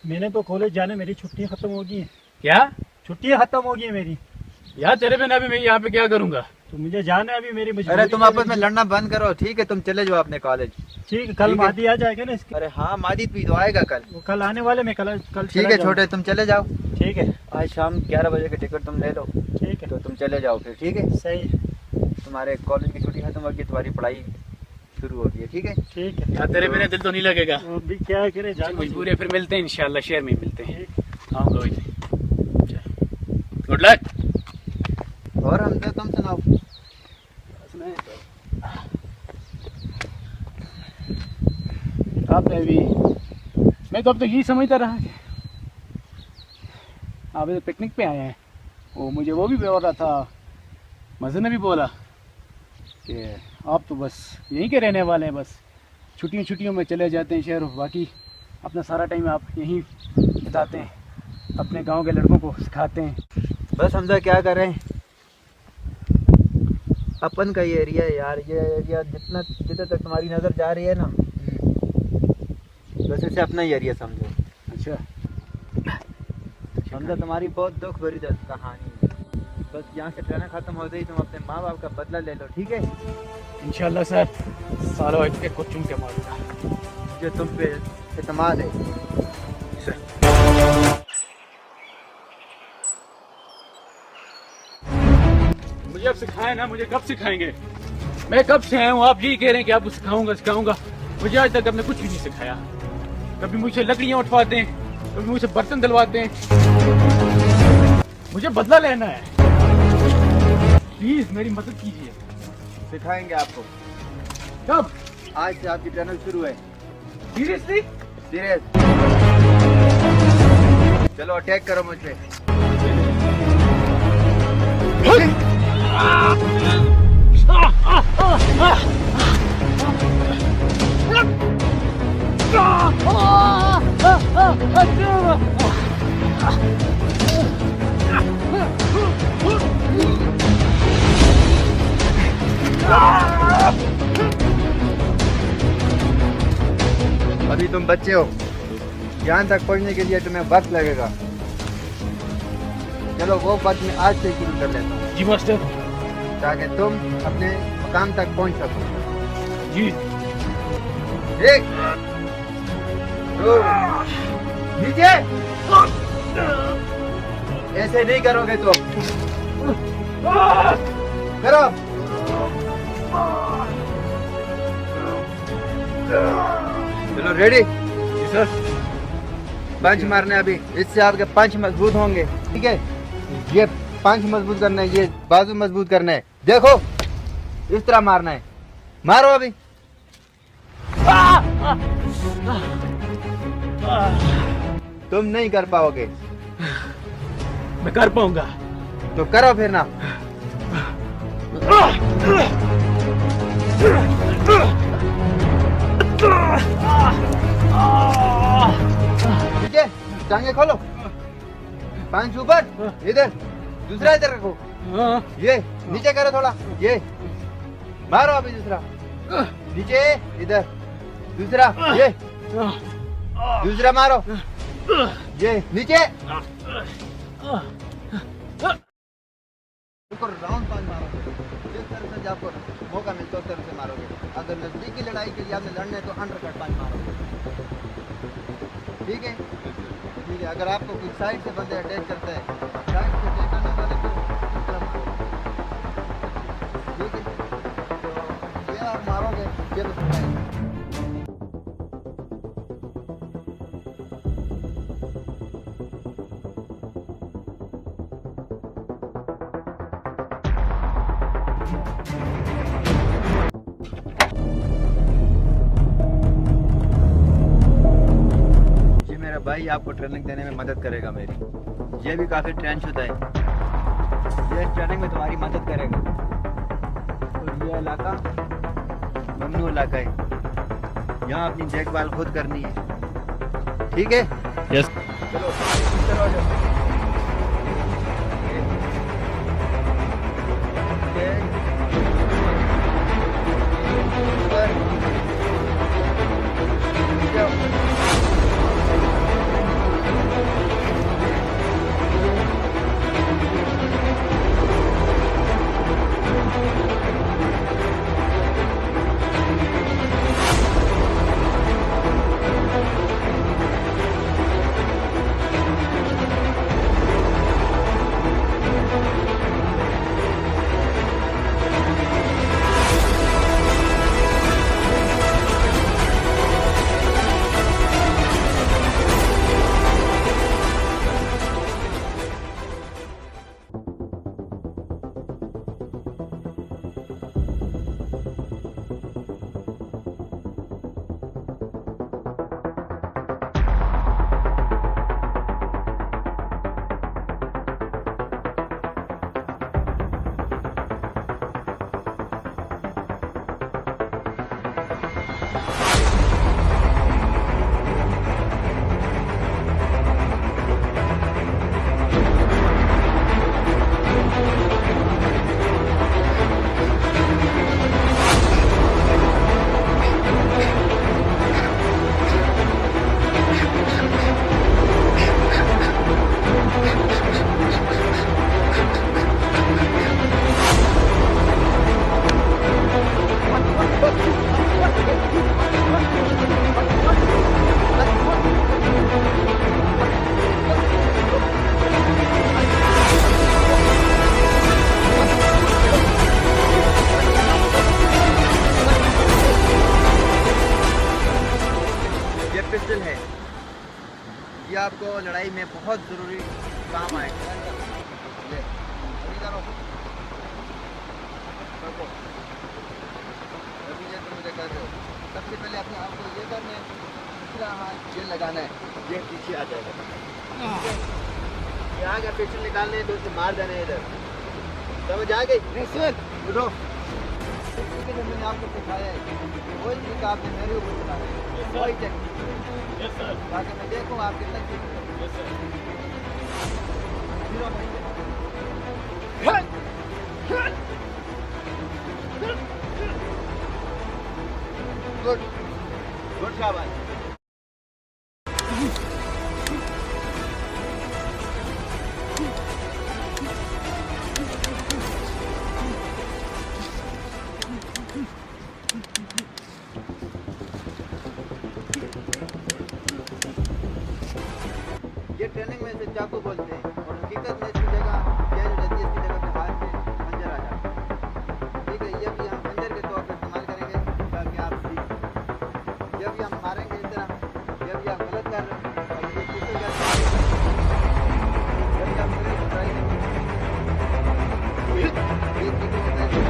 मैंने तो कॉलेज जाने, मेरी छुट्टियां खत्म हो गई हैं। क्या छुट्टियां खत्म हो गई हैं मेरी? यार तेरे बिना अभी मैं यहाँ पे क्या करूँगा? तो मुझे जाना है, अभी मेरी मजबूरी। अरे तुम आपस में लड़ना बंद करो, ठीक है? तुम चले जाओ अपने कॉलेज। ठीक है, कल ठीक है। मादी आ जाएगा ना इसके। अरे हाँ, माजिद भी तो आएगा कल। वो कल आने वाले, मैं कल ठीक चला है जाऊंगा। छोटे, तुम चले जाओ। ठीक है, आज शाम 11 बजे की टिकट तुम ले लो। ठीक है, तो तुम चले जाओ फिर, ठीक है? सही है। तुम्हारे कॉलेज की छुट्टी खत्म होगी, तुम्हारी पढ़ाई शुरू होगी, ठीक है? ठीक है, यार तेरे बिना दिल तो नहीं लगेगा। अभी क्या करे, जाना मजबूरी है, फिर मिलते हैं इंशाल्लाह, शहर में ही मिलते हैं। आऊँगा वही। Good luck. और हम तो तुम सुनाओ। आपने भी, मैं तो अब तक यही समझता रहा कि आप इधर पिकनिक पे आए हैं। वो मुझे वो भी बोल रहा था, मज़े ने भी बोला कि आप तो बस यहीं के रहने वाले हैं, बस छुट्टियों में चले जाते हैं शहर, बाकी अपना सारा टाइम आप यहीं बिताते हैं, अपने गांव के लड़कों को सिखाते हैं। बस हमजा क्या करें, अपन का ये एरिया है यार, ये एरिया जितने तक तुम्हारी नज़र जा रही है ना, बस इसे अपना ही एरिया समझो। अच्छा, समझा? तुम्हारी बहुत दुख भरी कहानी है। बस यहाँ से ट्रेन खत्म हो गई, तुम अपने माँ बाप का बदला ले लो, ठीक है? इंशाल्लाह सर, सालों एक को चुम के मारूंगा। जो तुम पे इत्मीनान है सर। मुझे अब सिखाए ना, मुझे कब सिखाएंगे? मैं कब से आया हूँ, आप यही कह रहे हैं कि आपको सिखाऊंगा। मुझे आज तक आपने कुछ भी नहीं सिखाया। कभी मुझसे लकड़ियाँ उठवाते हैं, कभी मुझसे बर्तन दिलवाते हैं। मुझे बदला लेना है, प्लीज मेरी मदद कीजिए। सिखाएंगे आपको। कब? आज से आपकी ट्रेनिंग शुरू है। सीरियसली? सीरियस। चलो अटैक करो मुझ पे। अभी तुम बच्चे हो, यहाँ तक पहुँचने के लिए तुम्हें वक्त लगेगा। चलो वो बात मैं आज से शुरू कर लेता हूँ जी मास्टर। ताकि तुम अपने मकाम तक पहुँच सको। जी। 1 2 नीचे। ऐसे नहीं करोगे तो करो। चलो रेडी? जी सर। पंच मारने अभी, इससे आपके पंच मजबूत होंगे। ठीक है, ये पंच मजबूत करना है, ये बाजू मजबूत करना है। देखो इस तरह मारना है, मारो अभी। तुम नहीं कर पाओगे। मैं कर पाऊंगा। तो करो फिर ना। ठीक है, टांगे खोलो, पंच ऊपर, इधर, दूसरा इधर रखो, ये नीचे करो थोड़ा, ये मारो अभी दूसरा, नीचे, इधर, दूसरा, ये दूसरा मारो, ये नीचे। राउंड पांच मारोगे, जिस तरह से आपको मौका मिलता है उस तरह से मारोगे। अगर नजदीकी लड़ाई के लिए आपने लड़ना है तो अंडरकट पांच मारोगे। ठीक है, ठीक है। अगर आपको कुछ साइड से बंदे अटैक करते हैं, साइड से अटैक करने वाले को ठीक है, तो ये आप मारोगे, ये तो भाई आपको ट्रेनिंग देने में मदद करेगा मेरी। ये भी काफ़ी ट्रेन शुदा है, ये ट्रेनिंग में तुम्हारी मदद करेगा। और ये इलाका ममनू इलाका है, यहाँ अपनी देखभाल खुद करनी है। ठीक है? यस। चलो चलो आ जाओ। पिस्टल है, ये आपको लड़ाई में बहुत ज़रूरी काम आएगा। ये अभी करो, अभी ये तो मुझे कर रहे हो। सबसे पहले अपने आप को ये करना है, दूसरा हाथ ये लगाना है, ये पीछे आ जाएगा। यहाँ का पिस्टल निकालने है तो उसे मार देना है इधर। समझ आ गई? उठो। जो मैंने आपको सिखाया है वही तरीका आपने मेरे ऊपर सिखाया है, वही टेक्निक, ताकि मैं देखूँ आप कितना ठीक गुड गुड शाबाश। को बोलते हैं और हकीकत में इसकी जगह गैर रहती है, इसकी जगह पे हाथ में खंजर आ जाता है। ठीक है, ये भी हम खंजर के तौर पर इस्तेमाल करेंगे ताकि आप सीख सकें। जब भी हम मारेंगे इस तरह, जब भी आप गलत कर रहे हैं और ये किसी का जब भी आप गलत ट्राई करेंगे ये चीज़ें आप कर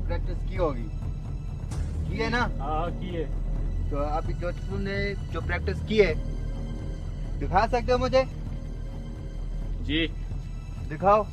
प्रैक्टिस की होगी, की है ना? हाँ की है। तो अभी जो तुमने जो प्रैक्टिस की है दिखा सकते हो मुझे? जी दिखाओ।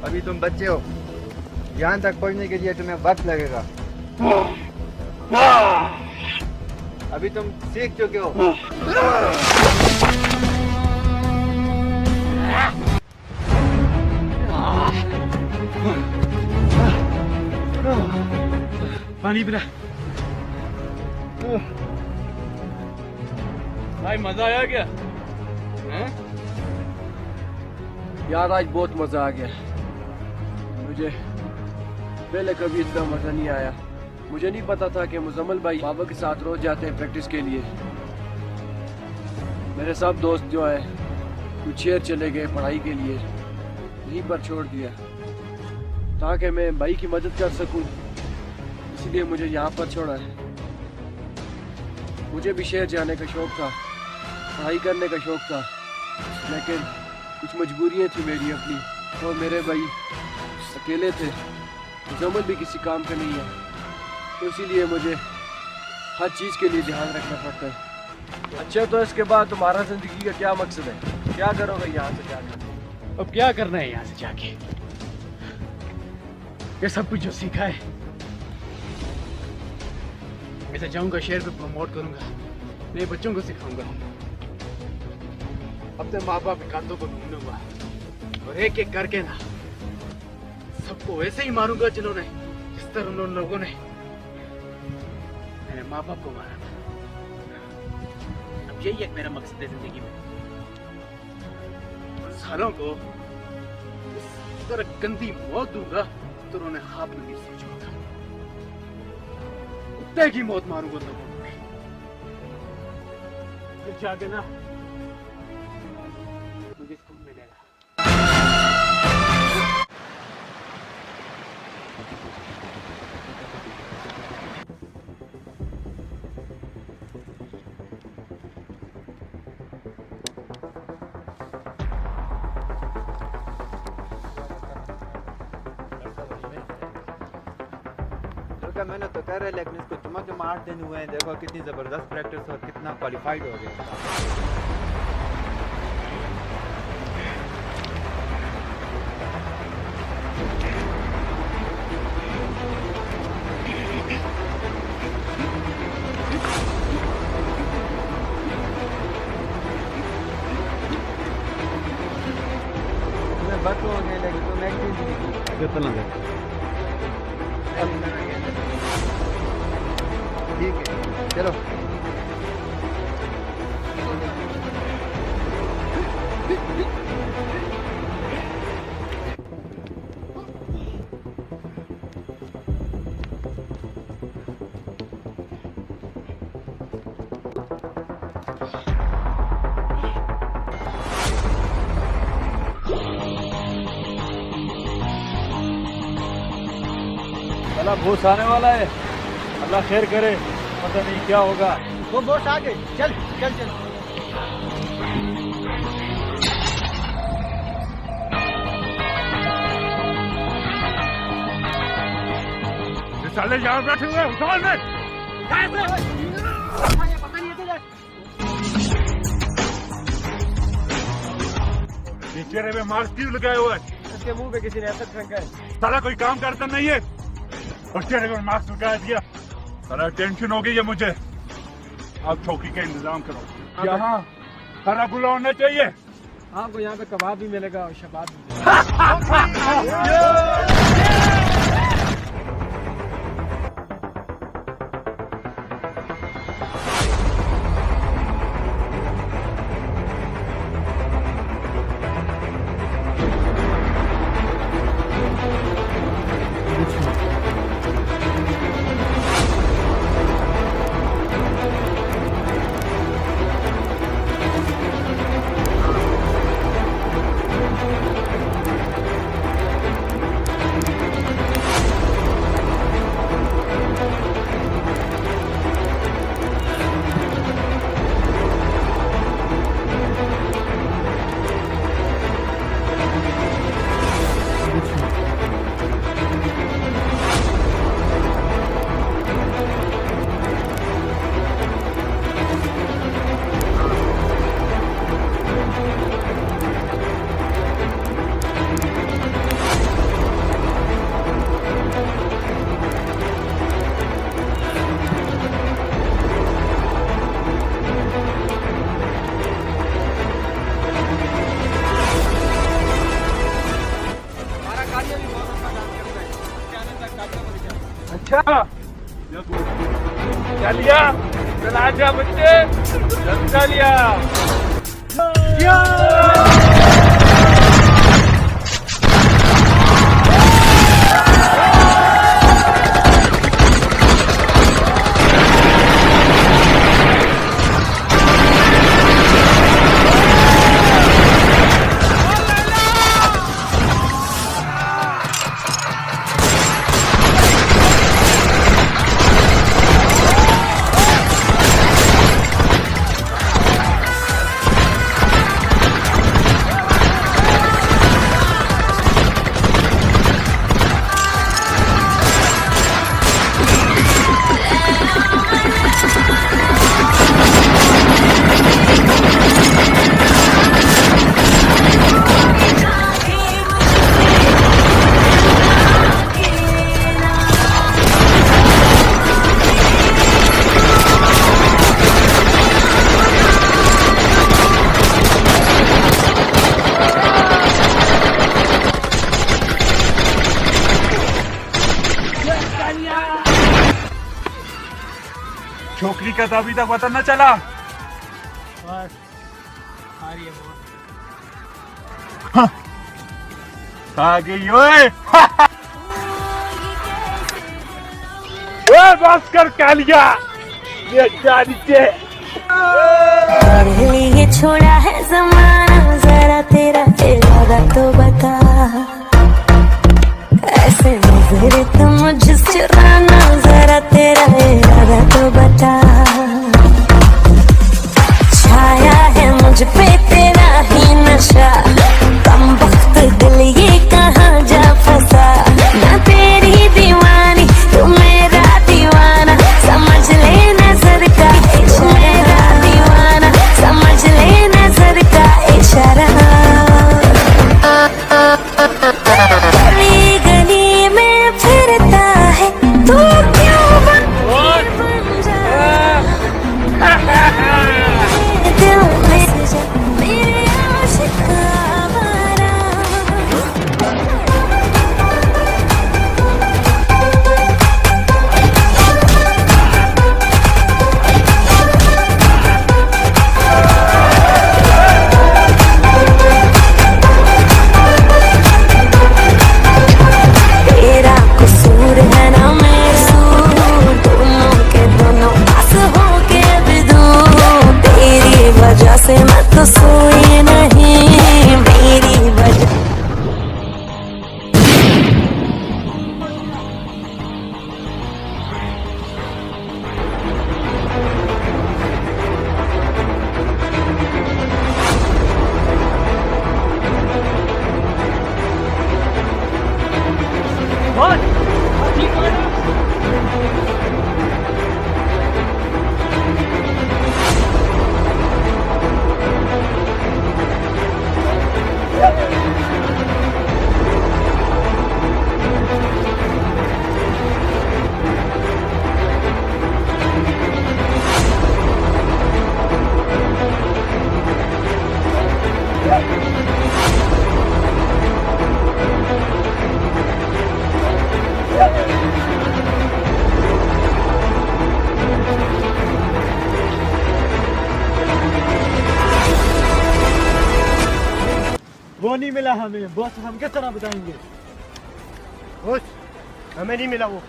अभी तुम बच्चे हो, यहाँ तक पहुँचने के लिए तुम्हें वक्त लगेगा। अभी तुम सीख चुके हो। पानी पिला। भाई मजा आया क्या? हैं? यार आज बहुत मजा आ गया। मुझे पहले कभी इतना मजा नहीं आया। मुझे नहीं पता था कि मुजम्मिल भाई बाबा के साथ रोज जाते हैं प्रैक्टिस के लिए। मेरे सब दोस्त जो है कुछ शहर चले गए पढ़ाई के लिए, यहीं पर छोड़ दिया ताकि मैं भाई की मदद कर सकूं, इसलिए मुझे यहाँ पर छोड़ा है। मुझे भी शहर जाने का शौक था, पढ़ाई करने का शौक था, लेकिन कुछ मजबूरियाँ थी मेरी अपनी, और मेरे भाई अकेले थे। मुजम्मिल भी किसी काम का नहीं है, तो इसीलिए मुझे हर चीज़ के लिए ध्यान रखना पड़ता है। अच्छा, तो इसके बाद तुम्हारा ज़िंदगी का क्या मकसद है? क्या करोगे यहाँ से जाकर? अब क्या करना है यहाँ से जाके? ये सब कुछ जो सीखा है मैं जाऊंगा शहर को प्रमोट करूंगा, नए बच्चों को सिखाऊंगा। अब तो माँ बाप के कांधों को ढूंढूंगा और एक एक करके ना सबको वैसे ही मारूंगा जिन्होंने जिस तरह उन लोगों ने मेरे माँ बाप को मारा था। अब यही एक मेरा मकसद है जिंदगी में। उन सालों को इस तरह गंदी मौत दूंगा तो उन्होंने हाथ में नहीं सोचा होगा। कुत्ते की मौत मारूंगा लोगों को। फिर जाके ना मुझे सुकून मिलेगा। मैंने तो कह रहे लेकिन इसको चमक 8 दिन हुए हैं। देखो कितनी जबरदस्त प्रैक्टिस और कितना क्वालिफाइड हो गया। बस हो गए लेकिन तो नेक्स्ट चीज कितना लगे ठीक है चलो। अल्लाह बॉस आने वाला है, अल्लाह खैर करे, पता नहीं क्या होगा। वो बॉस आ गए, चल चल चल। ये साले यहाँ बैठे हुए हैं, उठाओ इन्हें। ये चेहरे पे मास्क क्यों लगाए हुए हैं? इसके मुंह पे किसी ने एसिड फेंका है। साला कोई काम करता नहीं है और चेहरे पर मास्क लगा दिया। सारा टेंशन हो गई है मुझे। आप चौकी का इंतजाम करो। यहाँ हरा गुला होना चाहिए। आपको यहाँ पे कबाब भी मिलेगा और शबाब भी। अच्छा चलिया, चला जा बच्चे, चलिया। छोकरी का तो अभी तक पता न चला। बस आ रही है हाँ, आ गई ओए। ओए बस कर कालिया, ये क्या नीचे तेरे लिए छोड़ा है ज़माना, जरा तेरा इरादा तो बता। ऐसे नजर तुम मुझसे चुराना, जरा तेरा इरादा तो बता। छाया है मुझ पे तेरा ही नशा, कम वक्त दिल ये कहाँ जा फंसा। मैं तेरी दीवानी तू मेरा दीवाना, समझ ले नजर का मेरा दीवाना, समझ ले नजर का इशारा। गली गली में फिरता है तू क्यों बन जा दिल में जा मेरे आशिक आवारा। तेरा कसूर है ना मेरा सूर, दोनों के दोनों पास हो के भी दूर। तेरी वजह से मैं तो सोई नहीं, मेरी वजह वो नहीं मिला हमें बॉस, हम किस तरह बताएंगे बॉस? हमें नहीं मिला वो।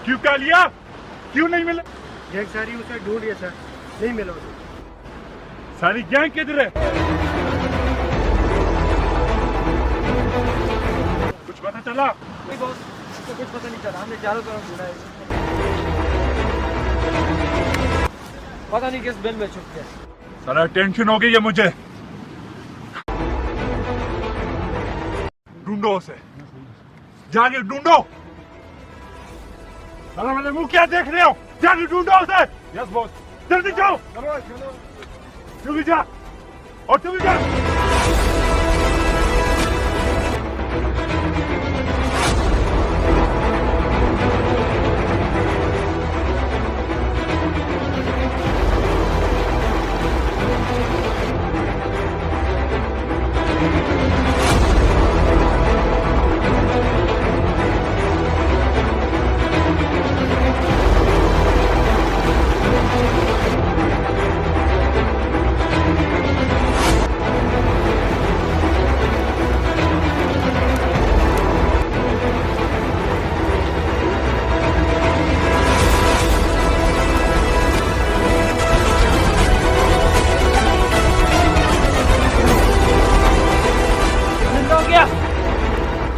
क्यों कालिया, क्यों नहीं मिला? गैंग सारी उसे ढूंढ गया सर, नहीं मिला उसे। सारी गैंग किधर है? कुछ पता चला? नहीं बॉस, उसको कुछ पता नहीं चला, हमने चारों तरफ ढूंढा है। पता नहीं किस बिल में छुप गया। सारा टेंशन हो गई है मुझे। ढूंढो उसे, जाके ढूंढो। साला मेरे मुंह क्या देख रहे हो? जाके ढूंढो उसे। यस बॉस, जल्दी जाओ। तू भी जा, और तू भी जा।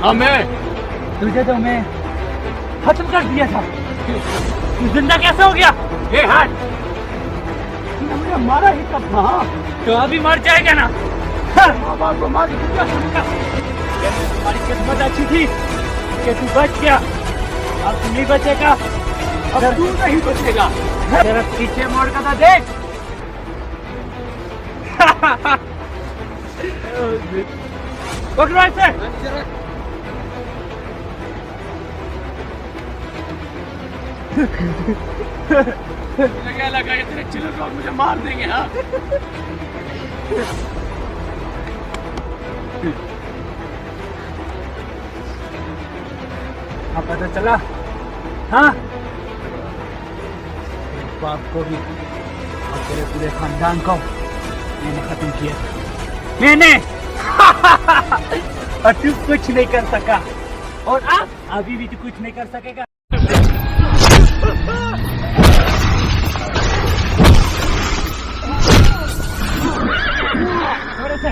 हमें तुझे तो मैं खत्म कर दिया था, तू जिंदा कैसे हो गया? ए हट, तूने मुझे मारा ही कब था? तो अभी मर जाएगा ना। माँ बाप को मार के क्या समझा? तुम्हारी किस्मत अच्छी थी कि तू बच गया, अब तू नहीं बचेगा, अब तू नहीं बचेगा। तेरा पीछे मोड़ का था देख। पकड़ो ऐसे। क्या लगा इतने चिल्लर लोग मुझे मार देंगे? हाँ अब पता चला? हाँ बाप को भी और तेरे पूरे खानदान को मैंने खत्म किया था। मैंने और तू कुछ नहीं कर सका और अब अभी भी तू कुछ नहीं कर सकेगा। थोड़े से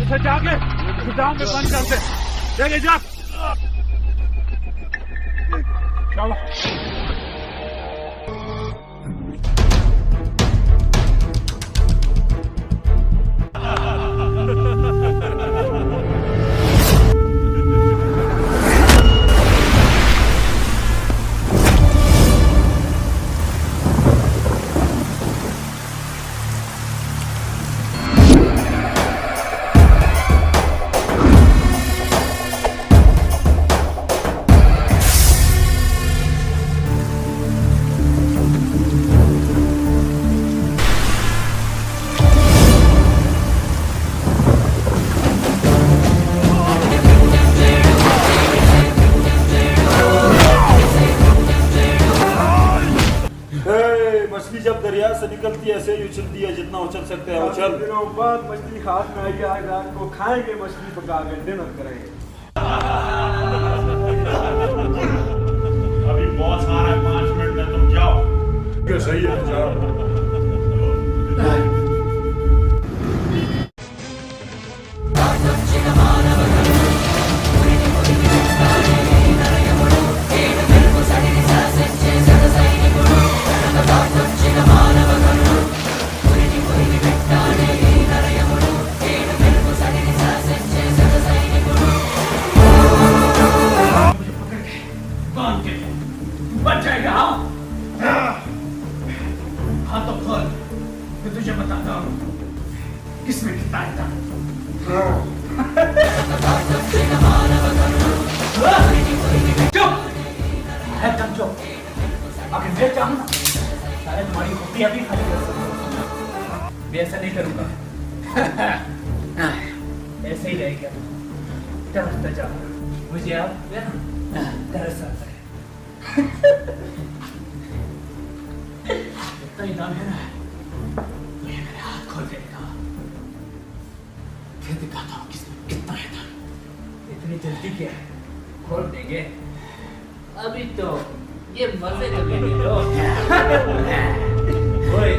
इसे जाके गोदाम में बंद करते लेके जा। चलो मछली जब दरिया से निकलती है ऐसे ही उछलती है, जितना उछल सकते हैं उछल। दिनों बाद मछली हाथ में आई, आज रात को खाएंगे मछली पका के डिनर करेंगे। अभी बॉस आ रहा है 5 मिनट में, तुम जाओ। सही है, जाओ। बच जाएगा। हाँ तो खोल, मैं तुझे बताता हूँ किसमें कितना था। चुप, एकदम चुप। अगर मैं चाहूँ ना, शायद तुम्हारी खुफिया भी खाली कर सकता। मैं ऐसा नहीं करूँगा। ऐसे ही रहेगा। तरसता जा, मुझे अब तरस आता है। इतना ही दाम है ना, तो ये मेरे हाथ खोल देगा। फिर दिखाता हूँ किसमें कितना है दाम। इतनी जल्दी क्या है, खोल देंगे। अभी तो ये मजे कर लेंगे लो। ओए,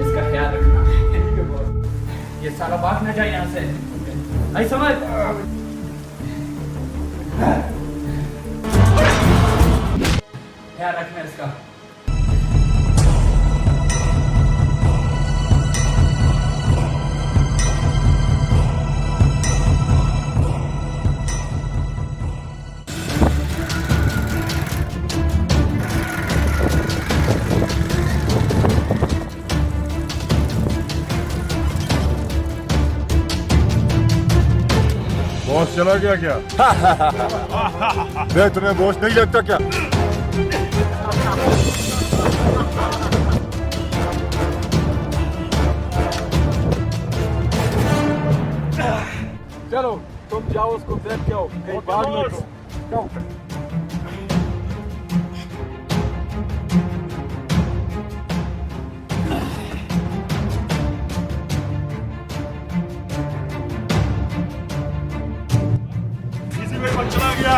इसका ख्याल रखना। ये सारा भाग न जाए यहाँ से, नहीं समझ? ख्याल रखना इसका। बॉस चला गया क्या? मैं तुम्हें बॉस नहीं लगता क्या? चलो तुम जाओ, उसको देख के आओ, कहीं भाग नहीं दो। जाओ। किसी में कौन चला गया?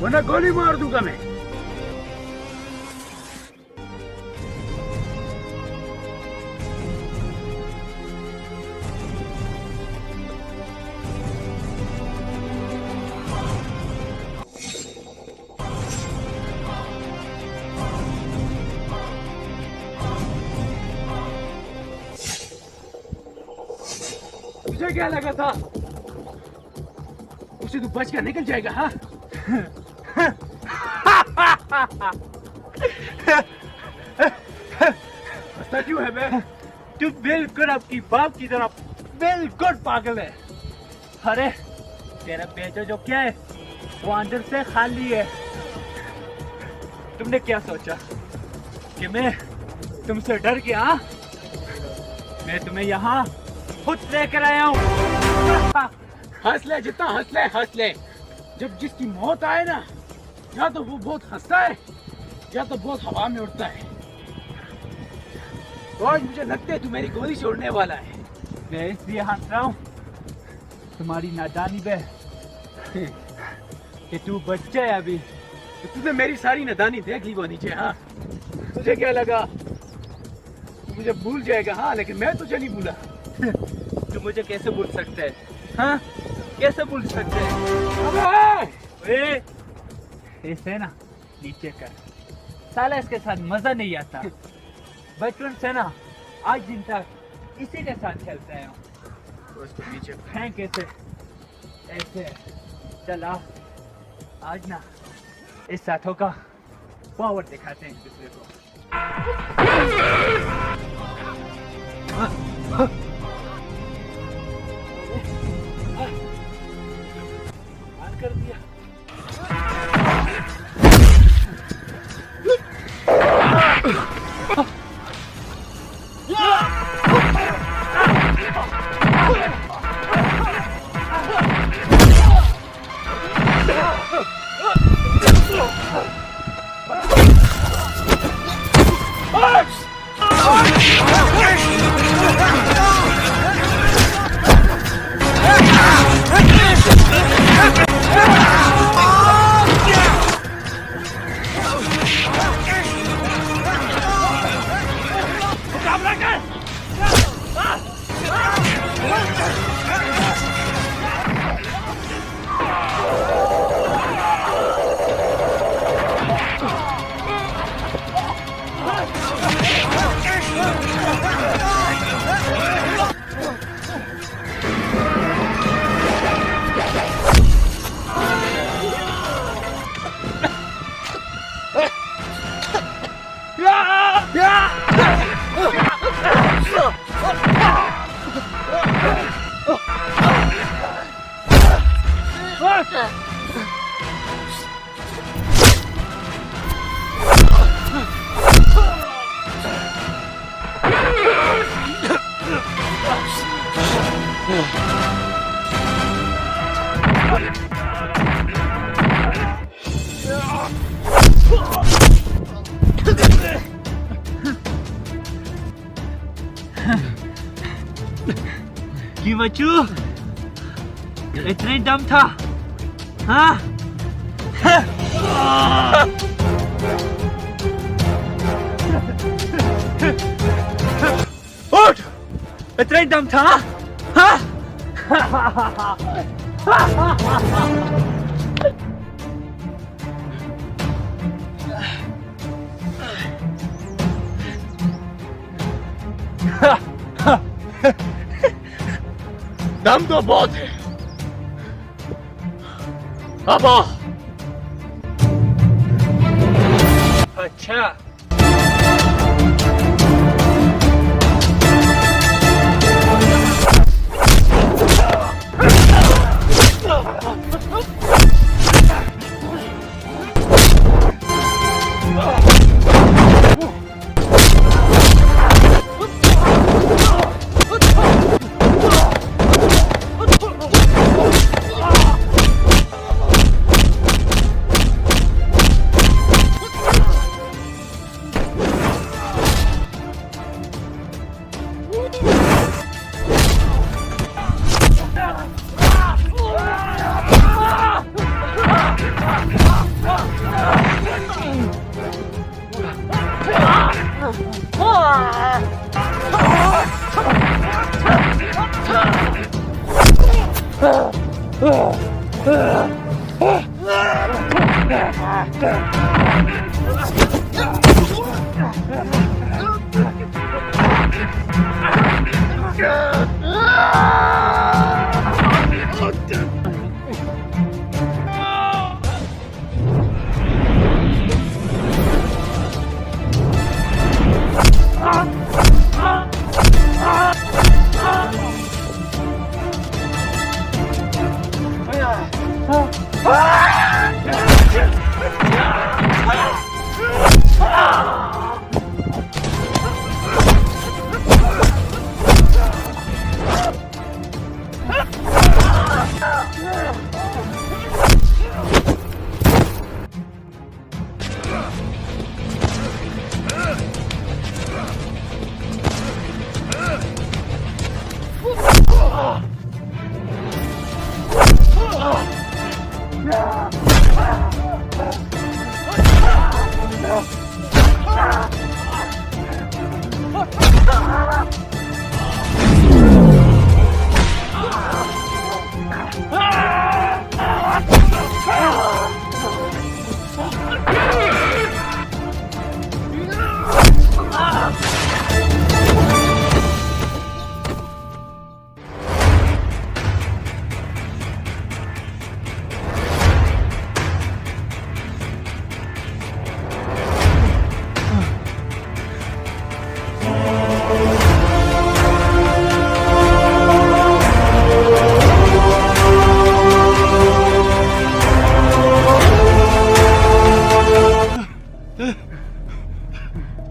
वरना गोली मार दूंगा मैं। तुझे क्या लगा था उसे तू बच कर निकल जाएगा? हाँ हंसता क्यों है बे? तू बिल्कुल आपकी बाप की तरह बिल्कुल पागल है। अरे तेरा बेटा जो क्या है वो अंदर से खाली है। तुमने क्या सोचा कि मैं तुमसे डर गया? मैं तुम्हें यहाँ खुद लेकर आया हूँ। हंस ले जितना हंस ले। जब जिसकी मौत आए ना, या तो वो बहुत हंसता है या तो बहुत हवा में उड़ता है। और मुझे लगता है तू मेरी गोली छोड़ने वाला है। मैं इसलिए हंस रहा हूँ तुम्हारी नादानी पे कि तू बच्चा है अभी। तो तूने मेरी सारी नादानी देख ली वो नीचे। हाँ तुझे क्या लगा तू मुझे भूल जाएगा? हाँ लेकिन मैं तुझे नहीं भूला। तू मुझे कैसे भूल सकते है? हाँ कैसे भूल सकते हैं? इसे ना नीचे कर, साला इसके साथ मजा नहीं आता। बचपन से ना आज दिन तक इसी के साथ खेलते हैं। उसको नीचे फेंक ऐसे ऐसे। चल आज ना इस साथों का पावर दिखाते हैं एक दूसरे को। मान कर दिया। कि बच्चू इतने दम था, हाँ? उठ, इतने दम था, हाँ? दम तो बहुत है। अब आ। अच्छा,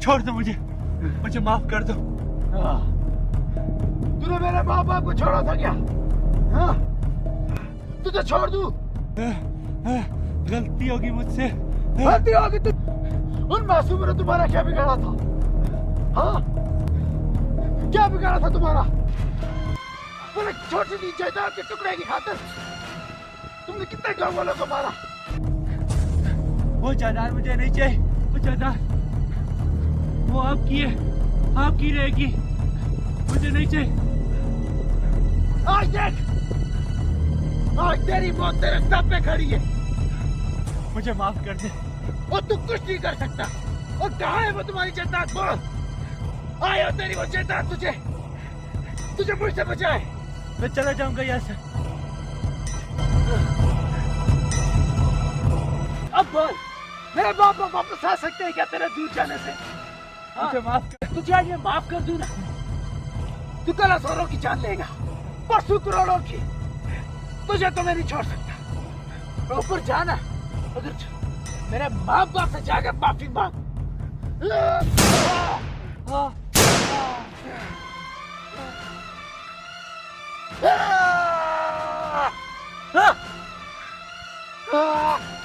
छोड़ दो मुझे माफ कर दो। तूने मेरे माँ बाप को छोड़ा था क्या? हाँ? तुझे छोड़ दूं? गलती होगी मुझसे। गलती होगी तू? उन मासूमों ने तुम्हारा क्या बिगाड़ा था? हाँ? क्या बिगाड़ा था तुम्हारा? वो एक छोटी सी जायदाद के टुकड़े की खातिर तुमने कितने गाँव वालों को मारा? वो जायदाद मुझे नहीं चाहिए। वो जायदाद वो आपकी है, आपकी रहेगी, मुझे नहीं चाहिए। आज देख, आज तेरी मौत तेरे सर पे खड़ी है। मुझे माफ कर दे। और तू कुछ नहीं कर सकता। और कहाँ है वो तुम्हारी जायदाद? बोल। आयो तेरी वो जायदाद तुझे मुझसे बचाए। मैं चला जाऊंगा यहाँ से। अब बोल, मेरे बाप को वापस आ सकते हैं क्या तेरे दूर जाने से? मुझे माफ कर। तुझे आज मैं माफ कर दूं ना, तू कल हज़ारों की जान लेगा, परसों करोड़ों की। तुझे तो मैं नहीं छोड़ सकता। ऊपर जाना, अगर मेरे माँ बाप से जाकर माफी मांग। Ah!